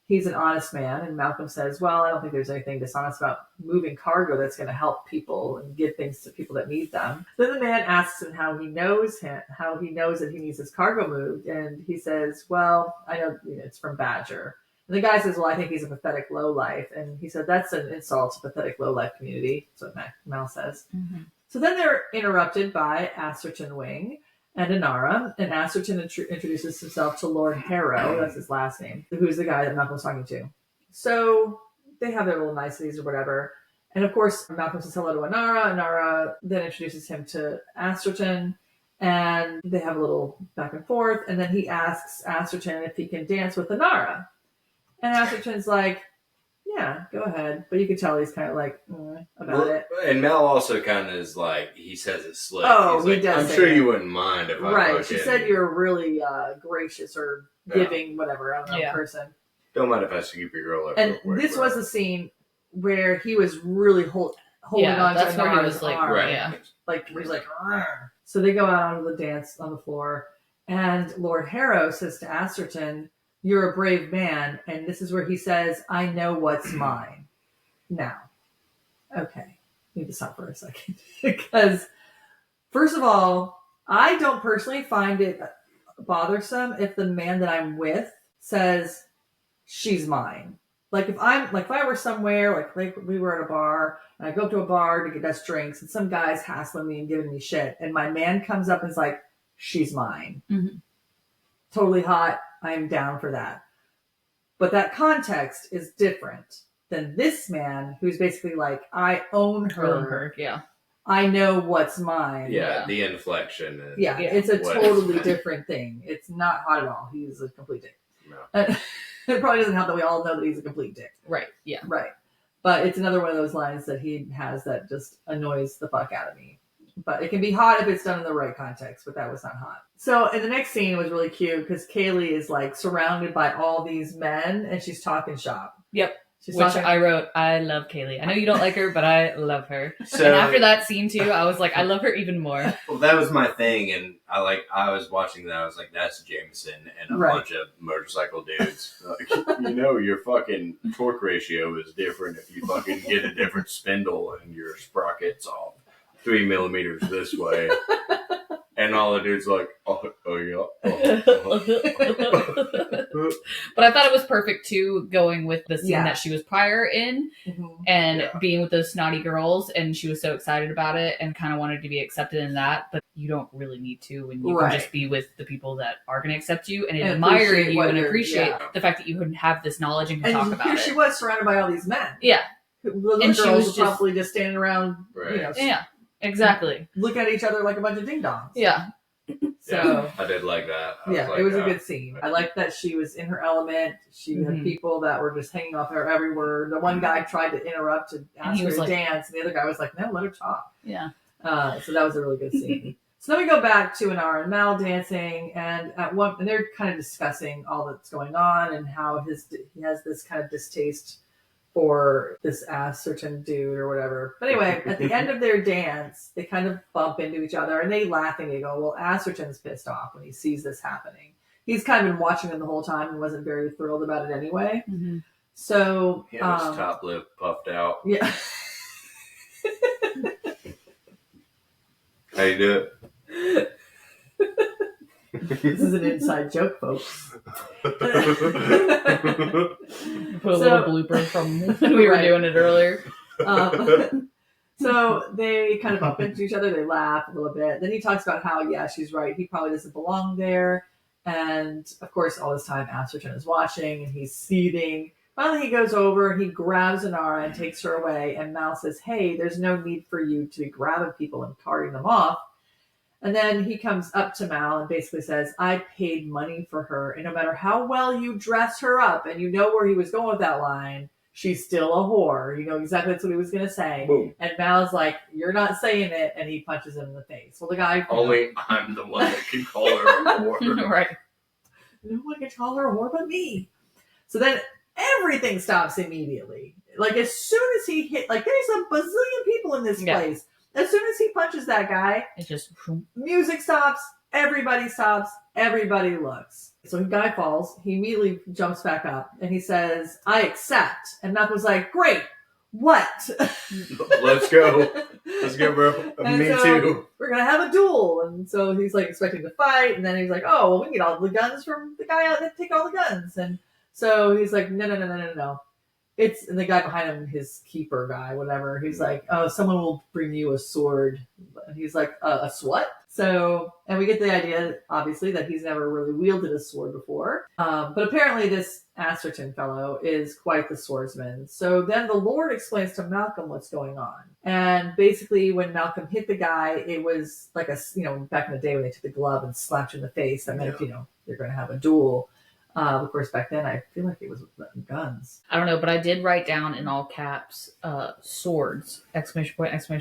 He's an honest man. And Malcolm says, well, I don't think there's anything dishonest about moving cargo that's going to help people and give things to people that need them. Then the man asks him how he knows that he needs his cargo moved. And he says, well, I know it's from Badger. And the guy says, well, I think he's a pathetic lowlife. And he said, that's an insult to pathetic lowlife community. That's what Mal says. Mm-hmm. So then they're interrupted by Asterton Wing and Inara. And Asterton introduces himself to Lord Harrow, that's his last name, who's the guy that Malcolm was talking to. So they have their little niceties or whatever. And of course, Malcolm says hello to Inara. Inara then introduces him to Asterton. And they have a little back and forth. And then he asks Asterton if he can dance with Inara. And Asterton's like, yeah, go ahead. But you can tell he's kind of like about it. And Mal also kind of is like, he says it slick. Oh, he does. I'm sure you wouldn't mind if I right. She said you're really gracious or giving, whatever. I don't know, person. Don't mind if I scoop your girl up. And this was a scene where he was really holding on to Inara's arm. Right. Yeah. Like, he was like, Rrr. So they go out on the dance on the floor. And Lord Harrow says to Asterton, you're a brave man. And this is where he says, I know what's mine. Now, okay, need to stop for a second. Because, first of all, I don't personally find it bothersome if the man that I'm with says, she's mine. Like, if I were somewhere, like we were at a bar, and I go up to a bar to get us drinks, and some guy's hassling me and giving me shit, and my man comes up and is like, she's mine. Mm-hmm. Totally hot. I'm down for that. But that context is different than this man who's basically like, I own her. Yeah. I know what's mine. Yeah, the inflection. It's a totally different thing. It's not hot at all. He's a complete dick. No. It probably doesn't help that we all know that he's a complete dick. Right, yeah. Right. But it's another one of those lines that he has that just annoys the fuck out of me. But it can be hot if it's done in the right context, but that was not hot. So in the next scene was really cute because Kaylee is like surrounded by all these men and she's talking shop. Yep. I wrote, I love Kaylee. I know you don't like her, but I love her. So, and after that scene too, I was like, I love her even more. Well, that was my thing, and I was watching that. I was like, that's Jameson and a bunch of motorcycle dudes. Your fucking torque ratio is different if you fucking get a different spindle and your sprocket's off 3 millimeters this way. And all the dudes like, oh yeah. But I thought it was perfect too, going with the scene that she was prior in, and being with those snotty girls, and she was so excited about it and kind of wanted to be accepted in that. But you don't really need to, and you can just be with the people that are going to accept you and admire you and appreciate the fact that you couldn't have this knowledge and can talk about it. Here she was surrounded by all these men. Yeah, the little girls were probably just standing around. Yeah. Exactly. Look at each other like a bunch of ding-dongs. Yeah. So I did like that. It was a good scene. I liked that she was in her element. She had people that were just hanging off her every word. The one guy tried to interrupt to ask her to dance, and the other guy was like, no, let her talk. Yeah. So that was a really good scene. So then we go back to Inara and Mal dancing, and and they're kind of discussing all that's going on and how he has this kind of distaste for this certain dude or whatever. But anyway, at the end of their dance, they kind of bump into each other and they laughing. They go, well, Asserton's pissed off when he sees this happening. He's kind of been watching them the whole time and wasn't very thrilled about it anyway. Mm-hmm. So his top lip puffed out. Yeah. How you do it? This is an inside joke, folks. Put a little blooper from when we were doing it earlier. So they kind of bump into each other. They laugh a little bit. Then he talks about how, she's right. He probably doesn't belong there. And of course, all this time, Asserton is watching and he's seething. Finally, he goes over and he grabs Inara and takes her away. And Mal says, hey, there's no need for you to be grabbing people and carting them off. And then he comes up to Mal and basically says, I paid money for her. And no matter how well you dress her up, and you know where he was going with that line, she's still a whore. You know exactly that's what he was going to say. Boom. And Mal's like, you're not saying it. And he punches him in the face. Well, the guy... Only I'm the one that can call her a whore. Right. No one can call her a whore but me. So then everything stops immediately. Like, as soon as he hit... Like, there's a bazillion people in this place. As soon as he punches that guy, it just music stops, everybody looks. So the guy falls, he immediately jumps back up, and he says, I accept. And Malcolm's like, great, what? Let's go. Let's go, bro. Me too. We're going to have a duel. And so he's like expecting to fight, and then he's like, oh, well, we need all the guns from the guy out that take all the guns. And so he's like, no. And the guy behind him, his keeper guy, whatever, he's like, oh, someone will bring you a sword. And he's like, a what? So, and we get the idea, obviously, that he's never really wielded a sword before. But apparently this Asserton fellow is quite the swordsman. So then the Lord explains to Malcolm what's going on. And basically when Malcolm hit the guy, it was like back in the day when they took the glove and slapped you in the face, that meant, they're going to have a duel. Of course, back then, I feel like it was guns. I don't know, but I did write down in all caps, swords, ! Question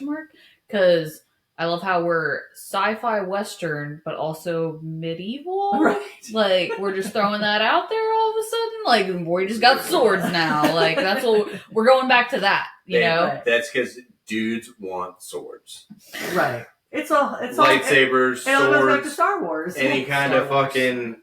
mark. Because I love how we're sci-fi Western, but also medieval. Right. Like, we're just throwing that out there all of a sudden. Like, we just got swords now. Like, that's what we're going back to that, you know? Right. That's because dudes want swords. Right. It's lightsabers, all, swords. It all goes back to Star Wars. Any kind of fucking...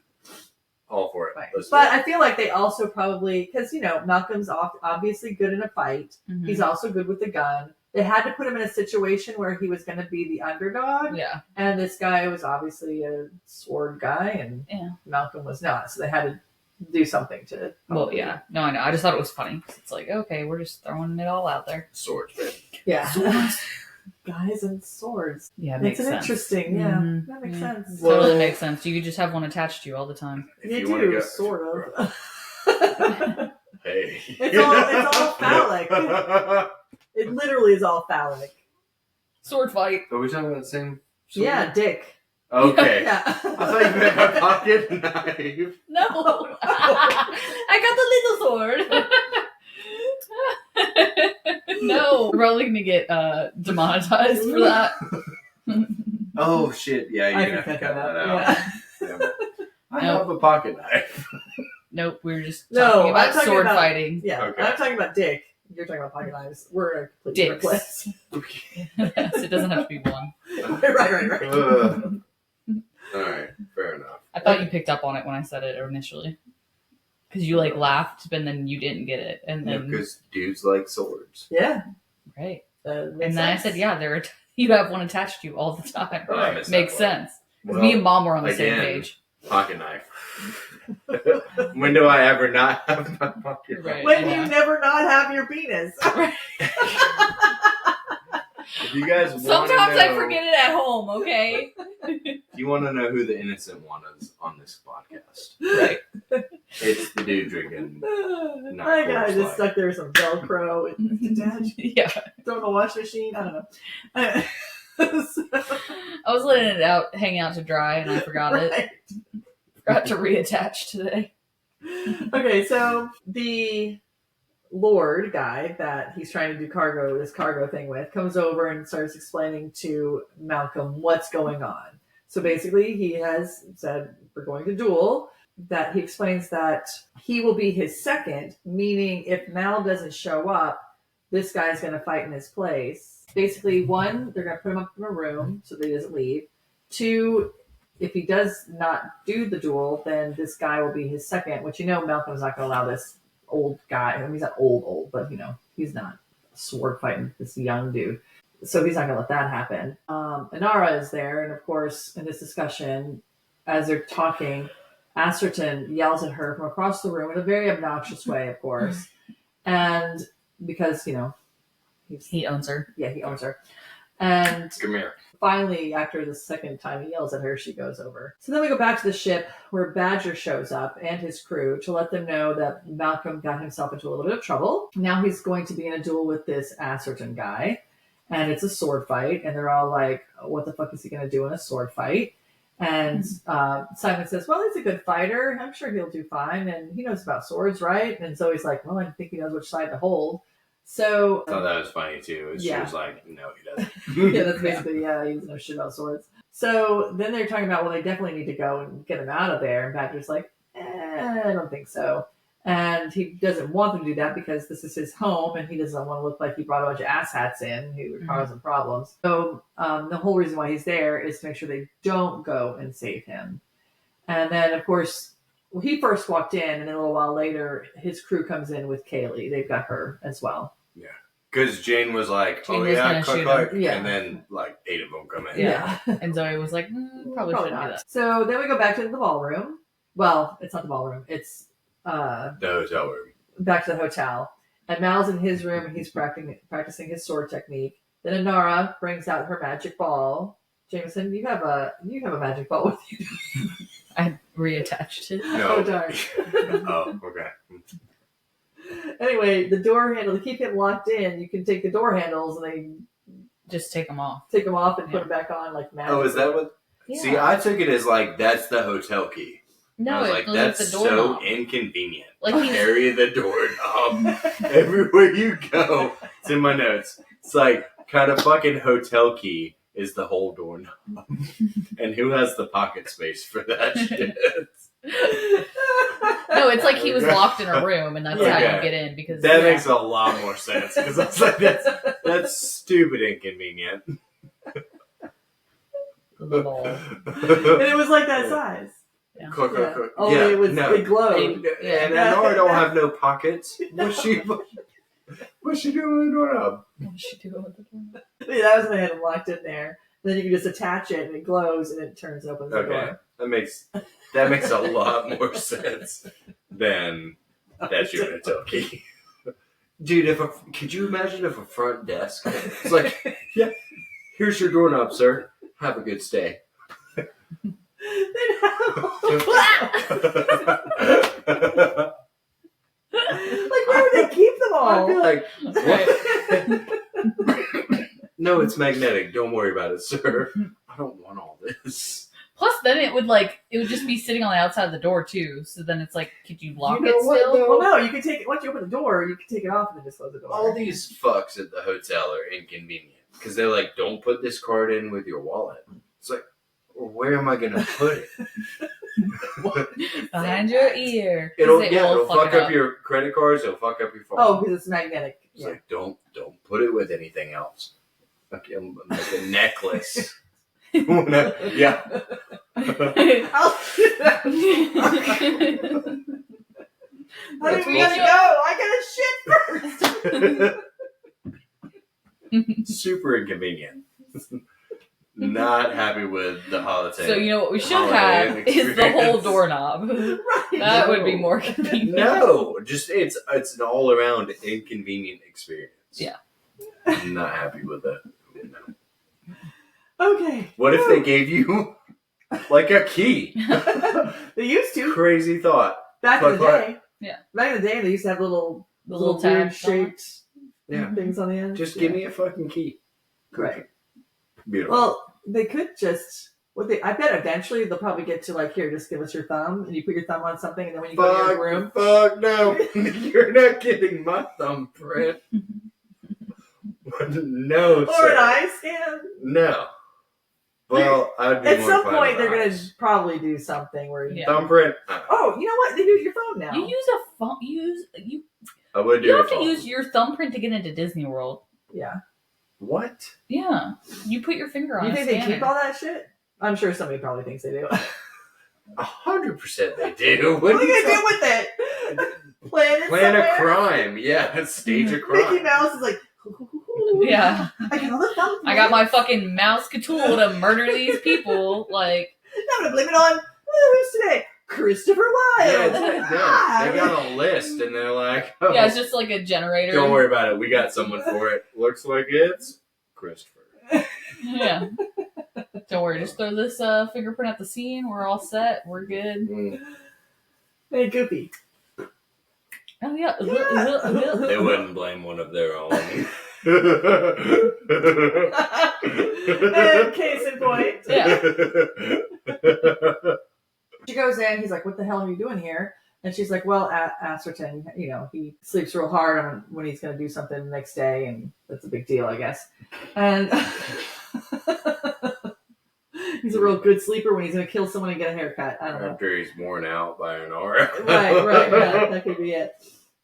All for it. Right. But I feel like they also probably... Because, Malcolm's obviously good in a fight. Mm-hmm. He's also good with the gun. They had to put him in a situation where he was going to be the underdog. Yeah. And this guy was obviously a sword guy, and Malcolm was not. So they had to do something to... Well, yeah. No, I know. I just thought it was funny. It's like, okay, we're just throwing it all out there. Swords, man. Yeah. Swords. Guys and swords. Yeah, it makes sense. Interesting. Yeah, mm-hmm. That makes sense. Totally makes sense. You could just have one attached to you all the time. You do, sort of. Hey. It's all phallic. It literally is all phallic. Sword fight. Are we talking about the same sword? Yeah, dick. Okay. Yeah. I thought you meant my pocket knife. No. I got the little sword. No. We're probably going to get demonetized for that. Oh, shit. Yeah, you're going to have to cut that out. Yeah. I have a pocket knife. Nope, we were just talking about sword fighting. Yeah, okay. I'm talking about dick. You're talking about pocket knives. We're in a completely different place. So it doesn't have to be one. Right. Alright, fair enough. I thought you picked up on it when I said it initially. Because you laughed, but then you didn't get it. And then because dudes like swords. Yeah. Right. And then I said, yeah, you have one attached to you all the time. Right. Makes sense. Well, me and Mom were on the same page. Pocket knife. When do I ever not have my pocket knife? When you never not have your penis. If you guys sometimes I forget it at home, okay? If you want to know who the innocent one is on this podcast, right? It's the dude drinking. My guy just stuck there some Velcro and detached. Yeah. Throw in the wash machine. I don't know. I was letting it out, hang out to dry, and I forgot it. Forgot to reattach today. Okay, so the Lord guy that he's trying to do this cargo thing with comes over and starts explaining to Malcolm what's going on. So basically he has said, we're going to duel, that he explains that he will be his second, meaning if Mal doesn't show up, this guy's going to fight in his place. Basically, one, they're going to put him up in a room so that he doesn't leave. Two, if he does not do the duel, then this guy will be his second, which Malcolm's not going to allow this old guy. I mean, he's not old, but he's not sword fighting this young dude. So he's not going to let that happen. Inara is there, and of course, in this discussion, as they're talking, Asterton yells at her from across the room in a very obnoxious way, of course. And because, he owns her. Yeah, he owns her. And come here. Finally, after the second time he yells at her, she goes over. So then we go back to the ship where Badger shows up and his crew to let them know that Malcolm got himself into a little bit of trouble. Now he's going to be in a duel with this Asterton guy. And it's a sword fight. And they're all like, what the fuck is he going to do in a sword fight? And Simon says, well, he's a good fighter. I'm sure he'll do fine. And he knows about swords, right? And Zoe's like, well, I think he knows which side to hold. So I thought that was funny too. She was like, no, he doesn't. Yeah, that's basically, he doesn't know shit about swords. So then they're talking about, well, they definitely need to go and get him out of there. And Badger's like, I don't think so. And he doesn't want them to do that because this is his home and he doesn't want to look like he brought a bunch of asshats in who would cause him problems. So the whole reason why he's there is to make sure they don't go and save him. And then, of course, he first walked in and then a little while later, his crew comes in with Kaylee. They've got her as well. Yeah. Because Jane was like, click. Yeah. And then, 8 of them come in. Yeah. And Zoe was like, probably shouldn't not do that. So then we go back to the ballroom. Well, it's not the ballroom. It's the hotel room. Back to the hotel. And Mal's in his room and he's practicing his sword technique. Then Inara brings out her magic ball. Jameson, you have a magic ball with you. I reattached it. No. Oh, darn. Oh, okay. Anyway, the door handle, to keep him locked in, you can take the door handles and they just take them off. Take them off and put them back on like magic. Oh, is that what? Yeah. See, I took it as that's the hotel key. No, I was like, that's so knob. Inconvenient. Carry the doorknob everywhere you go. It's in my notes. It's kind of fucking hotel key is the whole doorknob. And who has the pocket space for that shit? No, it's like he was locked in a room, and that's how you get in. Because that makes a lot more sense. Because I was like, that's stupid inconvenient. And it was like that size. Yeah. Only it glowed. And Inara don't have no pockets. What's she doing with the doorknob? Yeah, that was when I had him locked in there. Then you can just attach it and it glows and it turns open the door. That makes a lot more sense than that's your hotel key. Dude, could you imagine if a front desk was like, yeah, here's your doorknob, sir. Have a good stay. Where would they keep them all? I'd be like, what? No, it's magnetic. Don't worry about it, sir. I don't want all this. Plus, then it would just be sitting on the outside of the door too. So then it's could you lock it still? Well, no, you can take it once you open the door. You can take it off and then just close the door. All these fucks at the hotel are inconvenient because they're like, don't put this card in with your wallet. It's like, Where am I going to put it? Behind your ear. It'll fuck up your credit cards. It'll fuck up your phone. Oh, because it's magnetic. It's like, don't put it with anything else. Like a necklace. Yeah. I think we gotta go. I gotta shit first. Super inconvenient. Not happy with the holiday. So what we should have is the whole doorknob. Right. That would be more convenient. No, just it's an all around inconvenient experience. Yeah. I'm not happy with that. No. Okay. What if they gave you like a key? They used to. Crazy thought. Back in the day. Yeah. Back in the day, they used to have little weird shaped things on the end. Just give me a fucking key. Right. Beautiful. Well, they could just. I bet eventually they'll probably get to like, here, just give us your thumb, and you put your thumb on something, and then when you go to your room. Fuck no! You're not getting my thumbprint. No, or an eye scan. No. Well, I'd be at more some point they're going to probably do something where you thumbprint. Oh, you know what? They use your phone now. You use a phone. I would do. You have to use your thumbprint to get into Disney World. Yeah. What? Yeah. You put your finger on. You think they keep all that shit? I'm sure somebody probably thinks they do. 100% they do. What are you gonna do with it? Plan a crime. Yeah, stage a crime. Mickey Mouse is like. Yeah. I got my fucking mouse tool to murder these people. Like, I'm gonna blame it on who's today? Christopher Wilde. Yeah, they got a list and they're like, oh, yeah, it's just like a generator. Don't worry about it. We got someone for it. Looks like it's Christopher. Yeah. Don't worry. Just throw this fingerprint at the scene. We're all set. We're good. Hey, Goofy. Oh, yeah. They wouldn't blame one of their own. And case in point. Yeah. She goes in. He's like, what the hell are you doing here? And she's like, well, Ascertain, he sleeps real hard on when he's going to do something the next day. And that's a big deal, I guess. And he's a real good sleeper when he's going to kill someone and get a haircut. I don't know. After he's worn out by an aura. Right. Yeah, that could be it.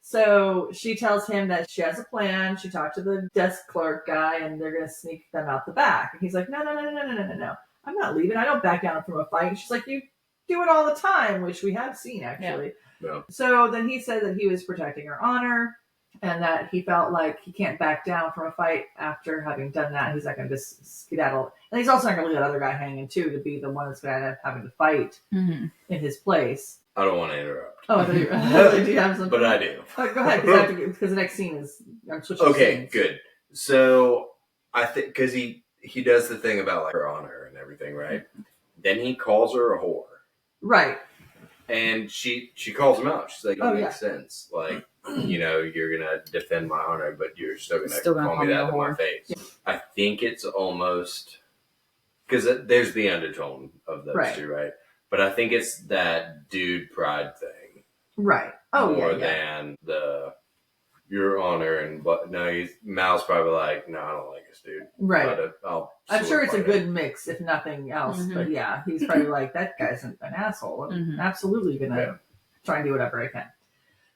So she tells him that she has a plan. She talked to the desk clerk guy, and they're going to sneak them out the back. And he's like, no. I'm not leaving. I don't back down from a fight. And she's like, you do it all the time, which we have seen, actually. Yeah. So then he said that he was protecting her honor and that he felt like he can't back down from a fight after having done that. He's not going to just skedaddle. And he's also not going to leave that other guy hanging, too, to be the one that's going to end up having to fight in his place. I don't want to interrupt. Oh, do you have something? But I do. Go ahead, because the next scene is... I'm switching scenes. Good. So, I think... Because he does the thing about like her honor and everything, right? Then he calls her a whore. Right. And she calls him out. She's like, it makes sense. Like, you're going to defend my honor, but you're still going to call me that in my face. Yeah. I think it's almost... Because there's the undertone of those two, right? But I think it's that dude pride thing. Right. More than your honor and but no, Mal's probably like, no, I don't like this dude. Right. But I'm sure it's a good mix, if nothing else. Mm-hmm. But yeah, he's probably like, that guy's an asshole. I'm absolutely gonna try and do whatever I can.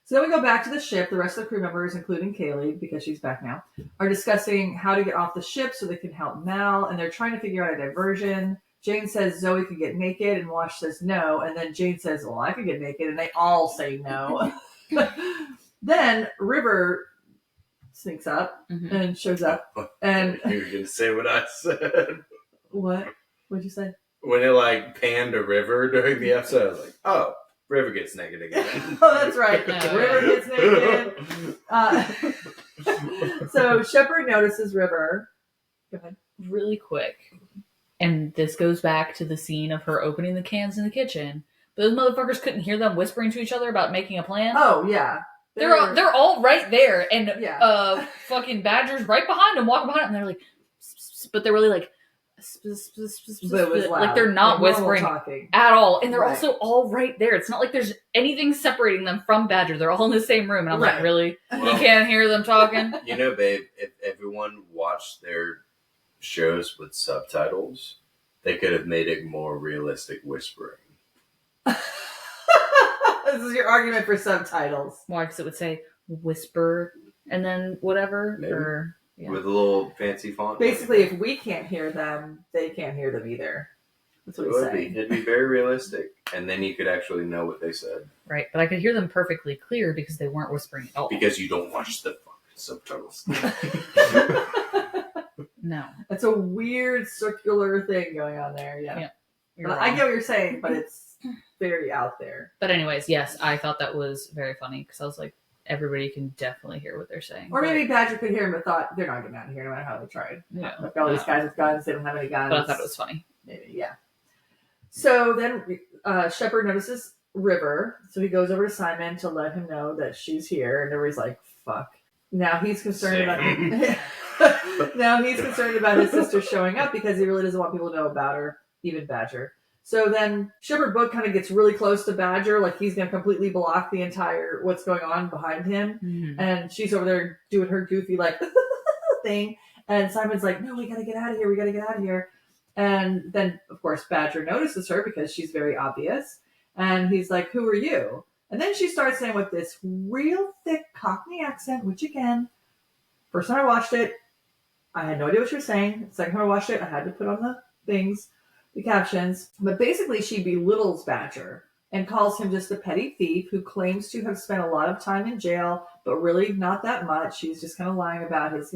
So then we go back to the ship. The rest of the crew members, including Kaylee, because she's back now, are discussing how to get off the ship so they can help Mal, and they're trying to figure out a diversion. Jane says Zoe could get naked, and Wash says no. And then Jane says, well, I could get naked, and they all say no. Then River sneaks up and shows up. And you were going to say what I said. What? What'd you say? When it panned to River during the episode, I was like, oh, River gets naked again. Oh, that's right. River gets naked. So Shepard notices River. Go ahead. Really quick. And this goes back to the scene of her opening the cans in the kitchen. But those motherfuckers couldn't hear them whispering to each other about making a plan. Oh, yeah. They're all right there. And fucking Badger's right behind them, walking behind them. And they're like, but they're really like, like they're not whispering at all. And they're also all right there. It's not like there's anything separating them from Badger. They're all in the same room. And I'm like, really? You can't hear them talking? Babe, if everyone watched their shows with subtitles, They could have made it more realistic whispering. This is your argument for subtitles. Why? Because it would say whisper and then whatever. Maybe. Or yeah. With a little fancy font. Basically, if we can't hear them, they can't hear them either. That's what he's saying. It'd be very realistic, and then you could actually know what they said. Right, but I could hear them perfectly clear because they weren't whispering at all. Because you don't watch the fucking subtitles. No. It's a weird circular thing going on there, yeah. But I get what you're saying, but it's very out there. But anyways, yes, I thought that was very funny because I was like, everybody can definitely hear what they're saying. Or maybe Badger could hear him but thought, they're not getting out of here no matter how they tried. No. Like all these guys with guns, they don't have any guns. But I thought it was funny. Maybe, yeah. So then Shepard notices River, so he goes over to Simon to let him know that she's here, and everybody's like, fuck. Now he's concerned about his sister showing up because he really doesn't want people to know about her, even Badger. So then Shepard Book kind of gets really close to Badger, like he's going to completely block the entire what's going on behind him. Mm-hmm. And she's over there doing her goofy like thing. And Simon's like, no, we got to get out of here. And then, of course, Badger notices her because she's very obvious. And he's like, who are you? And then she starts saying with this real thick Cockney accent, which again, first time I watched it, I had no idea what she was saying. Second time I watched it, I had to put on the captions. But basically, she belittles Badger and calls him just a petty thief who claims to have spent a lot of time in jail, but really not that much. She's just kind of lying about his,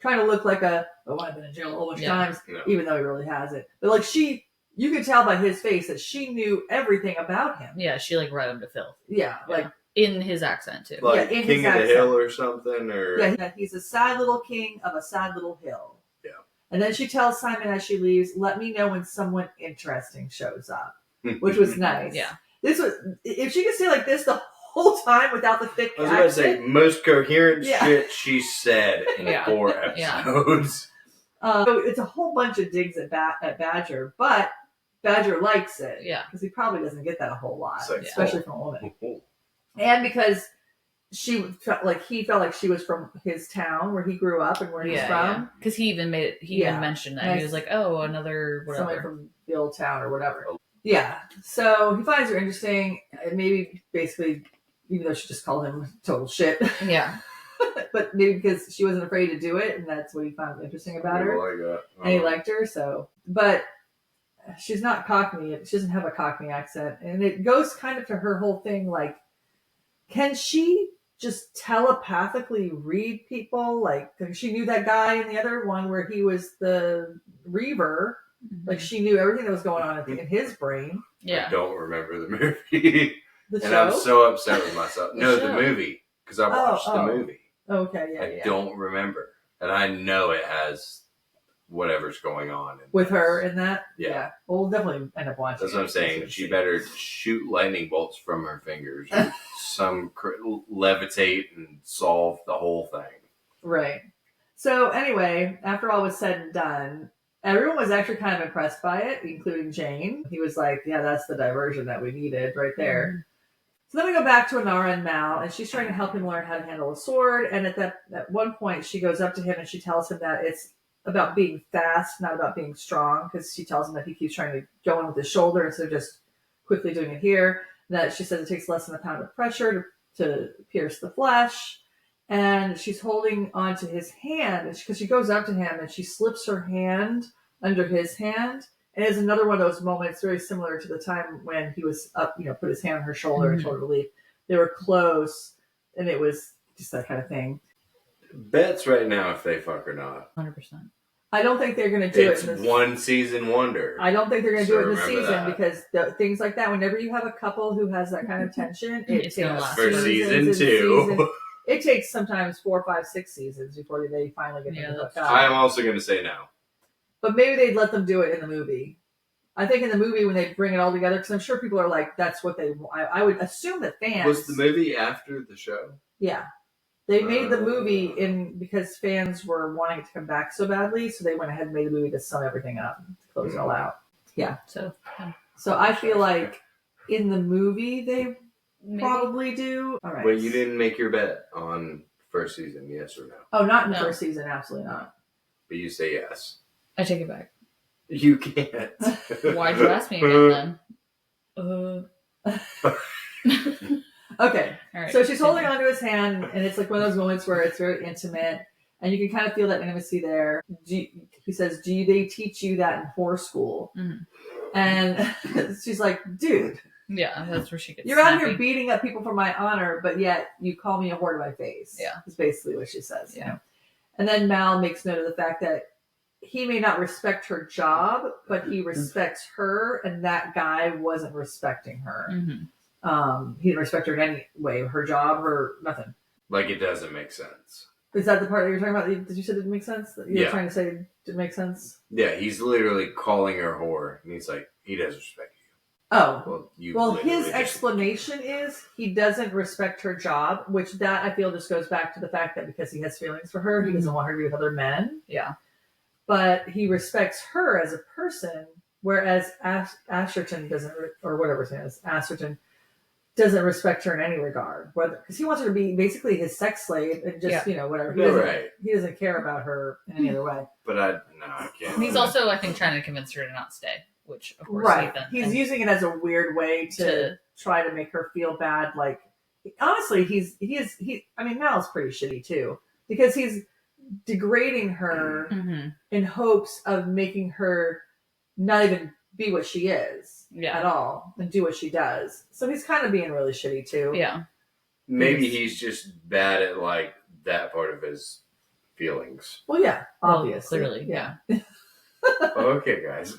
trying to look like I've been in jail a whole bunch of times, even though he really hasn't. But like you could tell by his face that she knew everything about him. Yeah, she like read him to filth. Yeah, like in his accent too. Like in King of the Hill or something, or yeah, he's a sad little king of a sad little hill. Yeah. And then she tells Simon as she leaves, "Let me know when someone interesting shows up," which was nice. Yeah. This was if she could stay like this the whole time without the thick accent. I was going to say most coherent shit she said in 4 episodes. So it's a whole bunch of digs at Badger, but Badger likes it. Yeah. Because he probably doesn't get that a whole lot, like, especially from a woman. And because he felt like she was from his town where he grew up and where he's from. Because he even even mentioned that. He was like, oh, another whatever. Someone from the old town or whatever. Yeah. So he finds her interesting. And maybe basically, even though she just called him total shit. Yeah. But maybe because she wasn't afraid to do it, and that's what he found interesting about her. And he liked her, so. But she's not Cockney. She doesn't have a Cockney accent. And it goes kind of to her whole thing, like, can she just telepathically read people? Like, she knew that guy in the other one where he was the Reaver. Mm-hmm. Like, she knew everything that was going on in his brain. Yeah. I don't remember the movie. The and show? I'm so upset with myself. The movie. Because I watched the movie. Okay, yeah, I don't remember. And I know it has whatever's going on. With her in that? Yeah. Well, we'll definitely end up watching. That's what I'm saying. She better shoot lightning bolts from her fingers. Or levitate and solve the whole thing. Right. So anyway, after all was said and done, everyone was actually kind of impressed by it, including Jane. He was like, yeah, that's the diversion that we needed right there. Mm-hmm. So then we go back to Inara and Mal, and she's trying to help him learn how to handle a sword. And at one point, she goes up to him and she tells him that it's about being fast, not about being strong, because she tells him that he keeps trying to go in with his shoulder instead of just quickly doing it here. That she says it takes less than a pound of pressure to pierce the flesh. And she's holding onto his hand because she goes up to him and she slips her hand under his hand. And it's another one of those moments very similar to the time when he was up, put his hand on her shoulder and shoulder relief. They were close, and it was just that kind of thing. Bets right now if they fuck or not. 100%. I don't think they're going to do it. It's one season wonder. I don't think they're going to do it in the season because things like that, whenever you have a couple who has that kind of tension, it takes for season 2. It takes sometimes 4, 5, 6 seasons before they finally get to hook up. I'm also going to say no. But maybe they'd let them do it in the movie. I think in the movie when they bring it all together, because I'm sure people are like, that's what they want. I would assume that fans... Was the movie after the show? Yeah. They made the movie because fans were wanting it to come back so badly, so they went ahead and made the movie to sum everything up, to close it all out. Yeah. So I feel like in the movie they probably do. All right. But you didn't make your bet on first season, yes or no? Oh, not in the first season, absolutely not. But you say yes. I take it back. You can't. Why'd you ask me again then? Okay. Right, so she's holding onto his hand, and it's like one of those moments where it's very intimate, and you can kind of feel that intimacy there. He says, "Do they teach you that in horror school?" Mm-hmm. And she's like, "Dude, yeah, that's where she gets. You're out here beating up people for my honor, but yet you call me a whore to my face." Yeah, is basically what she says. Yeah. You know? And then Mal makes note of the fact that he may not respect her job, but he respects her, and that guy wasn't respecting her. Mm-hmm. He didn't respect her in any way, her job, her nothing. Like, it doesn't make sense. Is that the part that you're talking about? Did you say it didn't make sense? That you were trying to say didn't make sense? Yeah, he's literally calling her whore, and he's like, he doesn't respect you. Oh. Well, his explanation is he doesn't respect her job, which that I feel just goes back to the fact that because he has feelings for her, he doesn't want her to be with other men. Yeah. But he respects her as a person, whereas Asherton doesn't, or whatever his name is, Asherton doesn't respect her in any regard. Because he wants her to be basically his sex slave and just, whatever. He doesn't care about her in any other way. But I can't. And he's also, I think, trying to convince her to not stay. Which, of course, he's using it as a weird way to try to make her feel bad. Like, honestly, Mal's pretty shitty too, because he's degrading her in hopes of making her not even be what she is at all and do what she does. So he's kind of being really shitty too. Yeah. Maybe he's just bad at like that part of his feelings. Well, yeah, obviously. Clearly, yeah. Okay, guys.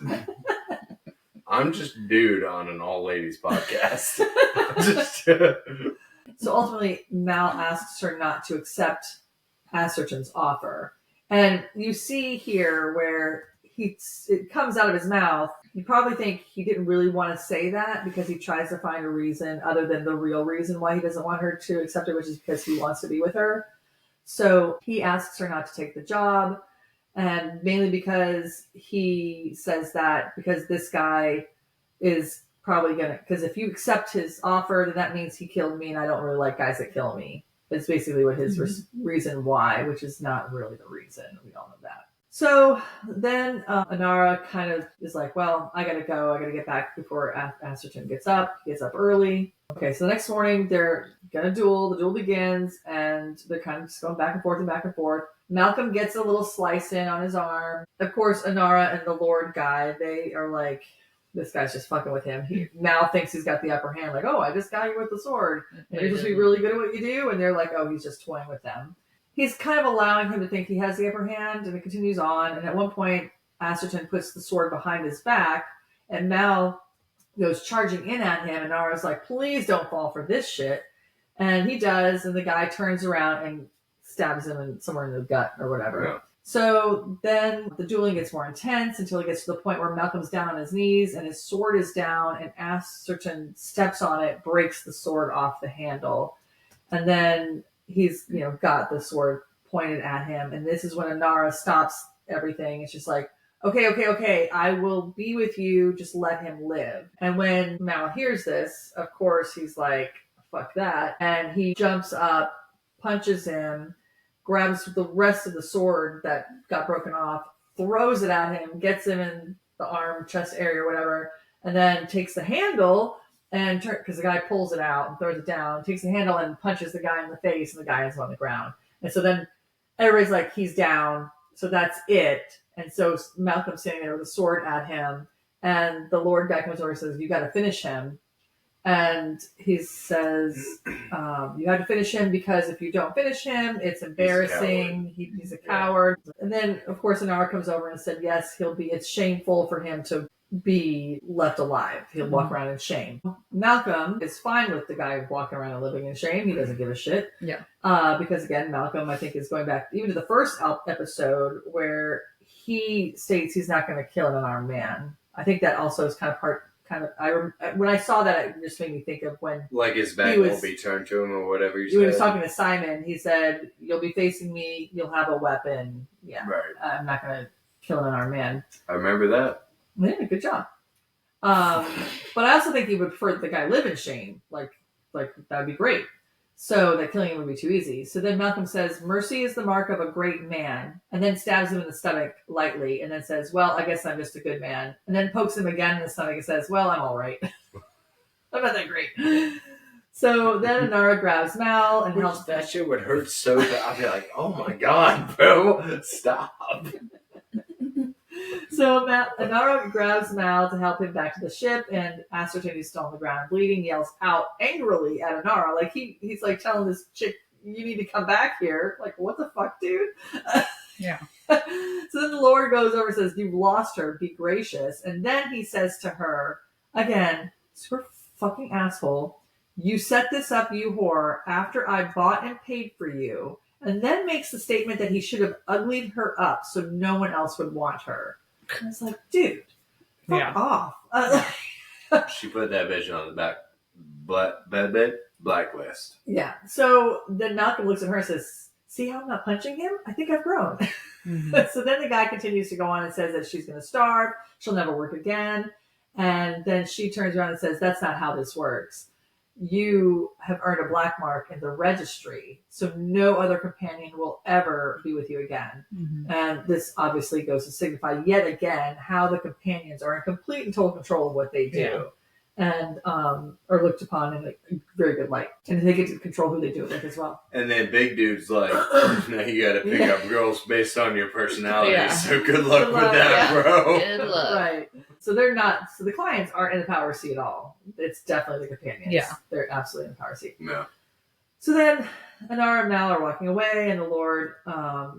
I'm just dude on an all-ladies podcast. So ultimately, Mal asks her not to accept Asherton's offer. And you see here where it comes out of his mouth. You probably think he didn't really want to say that because he tries to find a reason other than the real reason why he doesn't want her to accept it, which is because he wants to be with her. So he asks her not to take the job. And mainly because he says that because this guy is probably because if you accept his offer, then that means he killed me, and I don't really like guys that kill me. That's basically what his reason why, which is not really the reason. We all know that. So then Inara kind of is like, well, I gotta go. I gotta get back before Asherton gets up. He gets up early. Okay, so the next morning they're gonna duel. The duel begins, and they're kind of just going back and forth and back and forth. Malcolm gets a little slice in on his arm. Of course, Inara and the Lord guy, they are like, this guy's just fucking with him. Mal thinks he's got the upper hand. Like, oh, I just got you with the sword. And you're just be really good at what you do. And they're like, oh, he's just toying with them. He's kind of allowing him to think he has the upper hand. And it continues on. And at one point, Asherton puts the sword behind his back. And Mal goes charging in at him. And Nara's like, please don't fall for this shit. And he does. And the guy turns around and stabs him somewhere in the gut or whatever. Yeah. So then the dueling gets more intense until it gets to the point where Malcolm's down on his knees and his sword is down, and Asherton steps on it, breaks the sword off the handle. And then he's, got the sword pointed at him. And this is when Inara stops everything. It's just like, okay, I will be with you. Just let him live. And when Mal hears this, of course, he's like, fuck that. And he jumps up, punches him, grabs the rest of the sword that got broken off, throws it at him, gets him in the arm, chest area, or whatever, and then takes the handle and because the guy pulls it out and throws it down, takes the handle and punches the guy in the face, and the guy is on the ground. And so then everybody's like, he's down. So that's it. And so Malcolm's standing there with a sword at him, and the Lord guy comes over and says, you got to finish him. And he says, you have to finish him because if you don't finish him, it's embarrassing. He's a coward. Yeah. And then, of course, Inara comes over and said, yes, it's shameful for him to be left alive. He'll walk around in shame. Malcolm is fine with the guy walking around and living in shame. He doesn't give a shit. Yeah. Because, again, Malcolm, I think, is going back even to the first episode where he states he's not going to kill an unarmed man. I think that also is when I saw that, it just made me think of when like his back will be turned to him or whatever you said. He was talking to Simon. He said, you'll be facing me. You'll have a weapon. Yeah. Right. I'm not going to kill an unarmed man. I remember that. Yeah, good job. But I also think he would prefer the guy live in shame. Like that would be great. So that killing him would be too easy. So then Malcolm says, mercy is the mark of a great man, and then stabs him in the stomach lightly, and then says, well, I guess I'm just a good man. And then pokes him again in the stomach and says, well, I'm all right. I'm not that great. So then Inara grabs Mal and helps. That shit would hurt so bad. I'd be like, oh my God, bro, stop. So Inara grabs Mal to help him back to the ship, and ascertain he's still on the ground bleeding, yells out angrily at Inara. Like he's like telling this chick, you need to come back here. Like, what the fuck, dude? Yeah. So then the Lord goes over and says, you've lost her, be gracious. And then he says to her, again, super fucking asshole, you set this up, you whore, after I bought and paid for you. And then makes the statement that he should have uglied her up so no one else would want her. I was like, dude, fuck off. She put that bitch on the blacklist. Yeah. So then Malcolm looks at her and says, see how I'm not punching him? I think I've grown. Mm-hmm. So then the guy continues to go on and says that she's going to starve. She'll never work again. And then she turns around and says, that's not how this works. You have earned a black mark in the registry, so no other companion will ever be with you again. Mm-hmm. And this obviously goes to signify yet again how the companions are in complete and total control of what they do, and are looked upon in a very good light. And they get to control who they do it with as well. And then big dude's like, now you got to pick up girls based on your personality. So good luck with that, bro. Good luck. Right. So they're not. So the clients aren't in the power seat at all. It's definitely the companions. Yeah, they're absolutely in the power seat. Yeah. So then Inara and Mal are walking away, and the Lord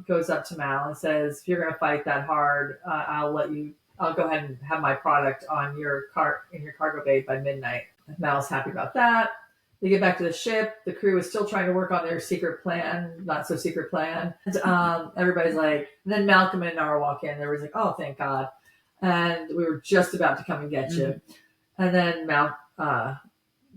goes up to Mal and says, "If you're going to fight that hard, I'll let you. I'll go ahead and have my product on your cart in your cargo bay by midnight." And Mal's happy about that. They get back to the ship. The crew is still trying to work on their secret plan, not so secret plan. And, everybody's like, and then Malcolm and Inara walk in. Everybody's like, "Oh, thank God." And we were just about to come and get you. Mm-hmm. And then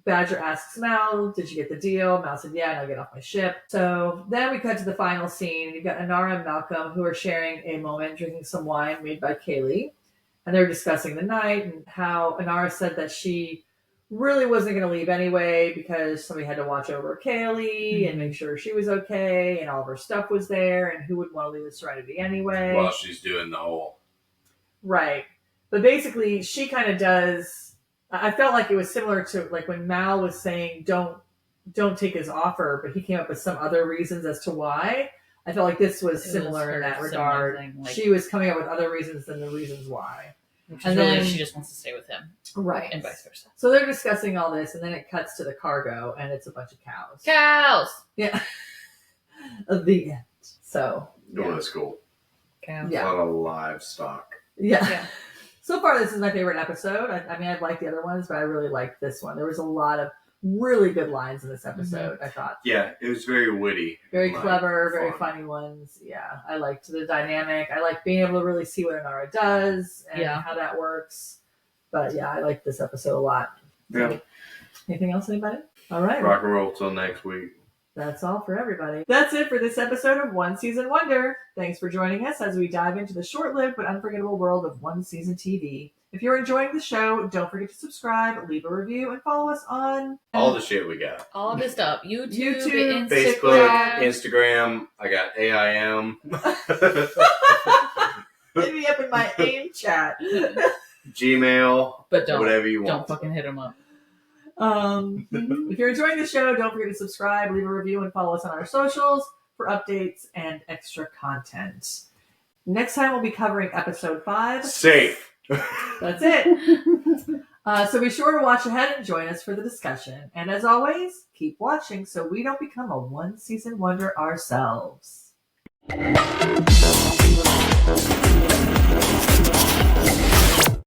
Badger asks Mal, did you get the deal? Mal said, yeah, now get off my ship. So then we cut to the final scene. You've got Inara and Malcolm who are sharing a moment, drinking some wine made by Kaylee. And they're discussing the night and how Inara said that she really wasn't going to leave anyway because somebody had to watch over Kaylee and make sure she was okay and all of her stuff was there. And who would want to leave the Serenity anyway? While she's doing the whole... Right. But basically, she kind of does... I felt like it was similar to like when Mal was saying, don't take his offer, but he came up with some other reasons as to why. I felt like this was similar in that regard. Like, she was coming up with other reasons than the reasons why. And then she just wants to stay with him. Right. And vice versa. So they're discussing all this, and then it cuts to the cargo, and it's a bunch of cows. Cows! Yeah. The end. So. Oh, that's cool. Cows. Yeah. A lot of livestock. Yeah. So far, this is my favorite episode. I mean, I've liked the other ones, but I really liked this one. There was a lot of really good lines in this episode, I thought. Yeah, it was very witty. Very clever, very funny ones. Yeah, I liked the dynamic. I like being able to really see what Inara does and how that works. But yeah, I liked this episode a lot. Yeah. Anything else, anybody? All right. Rock and roll till next week. That's all for everybody. That's it for this episode of One Season Wonder. Thanks for joining us as we dive into the short-lived but unforgettable world of one season TV. If you're enjoying the show, don't forget to subscribe, leave a review, and follow us on... all the shit we got. All this stuff. YouTube Facebook, Instagram. I got AIM. Hit me up in my AIM chat. Gmail. But whatever you want. Don't fucking hit them up. If you're enjoying the show, don't forget to subscribe, leave a review, and follow us on our socials for updates and extra content. Next time we'll be covering episode 5. Safe. That's it. So be sure to watch ahead and join us for the discussion. And as always, keep watching so we don't become a one-season wonder ourselves.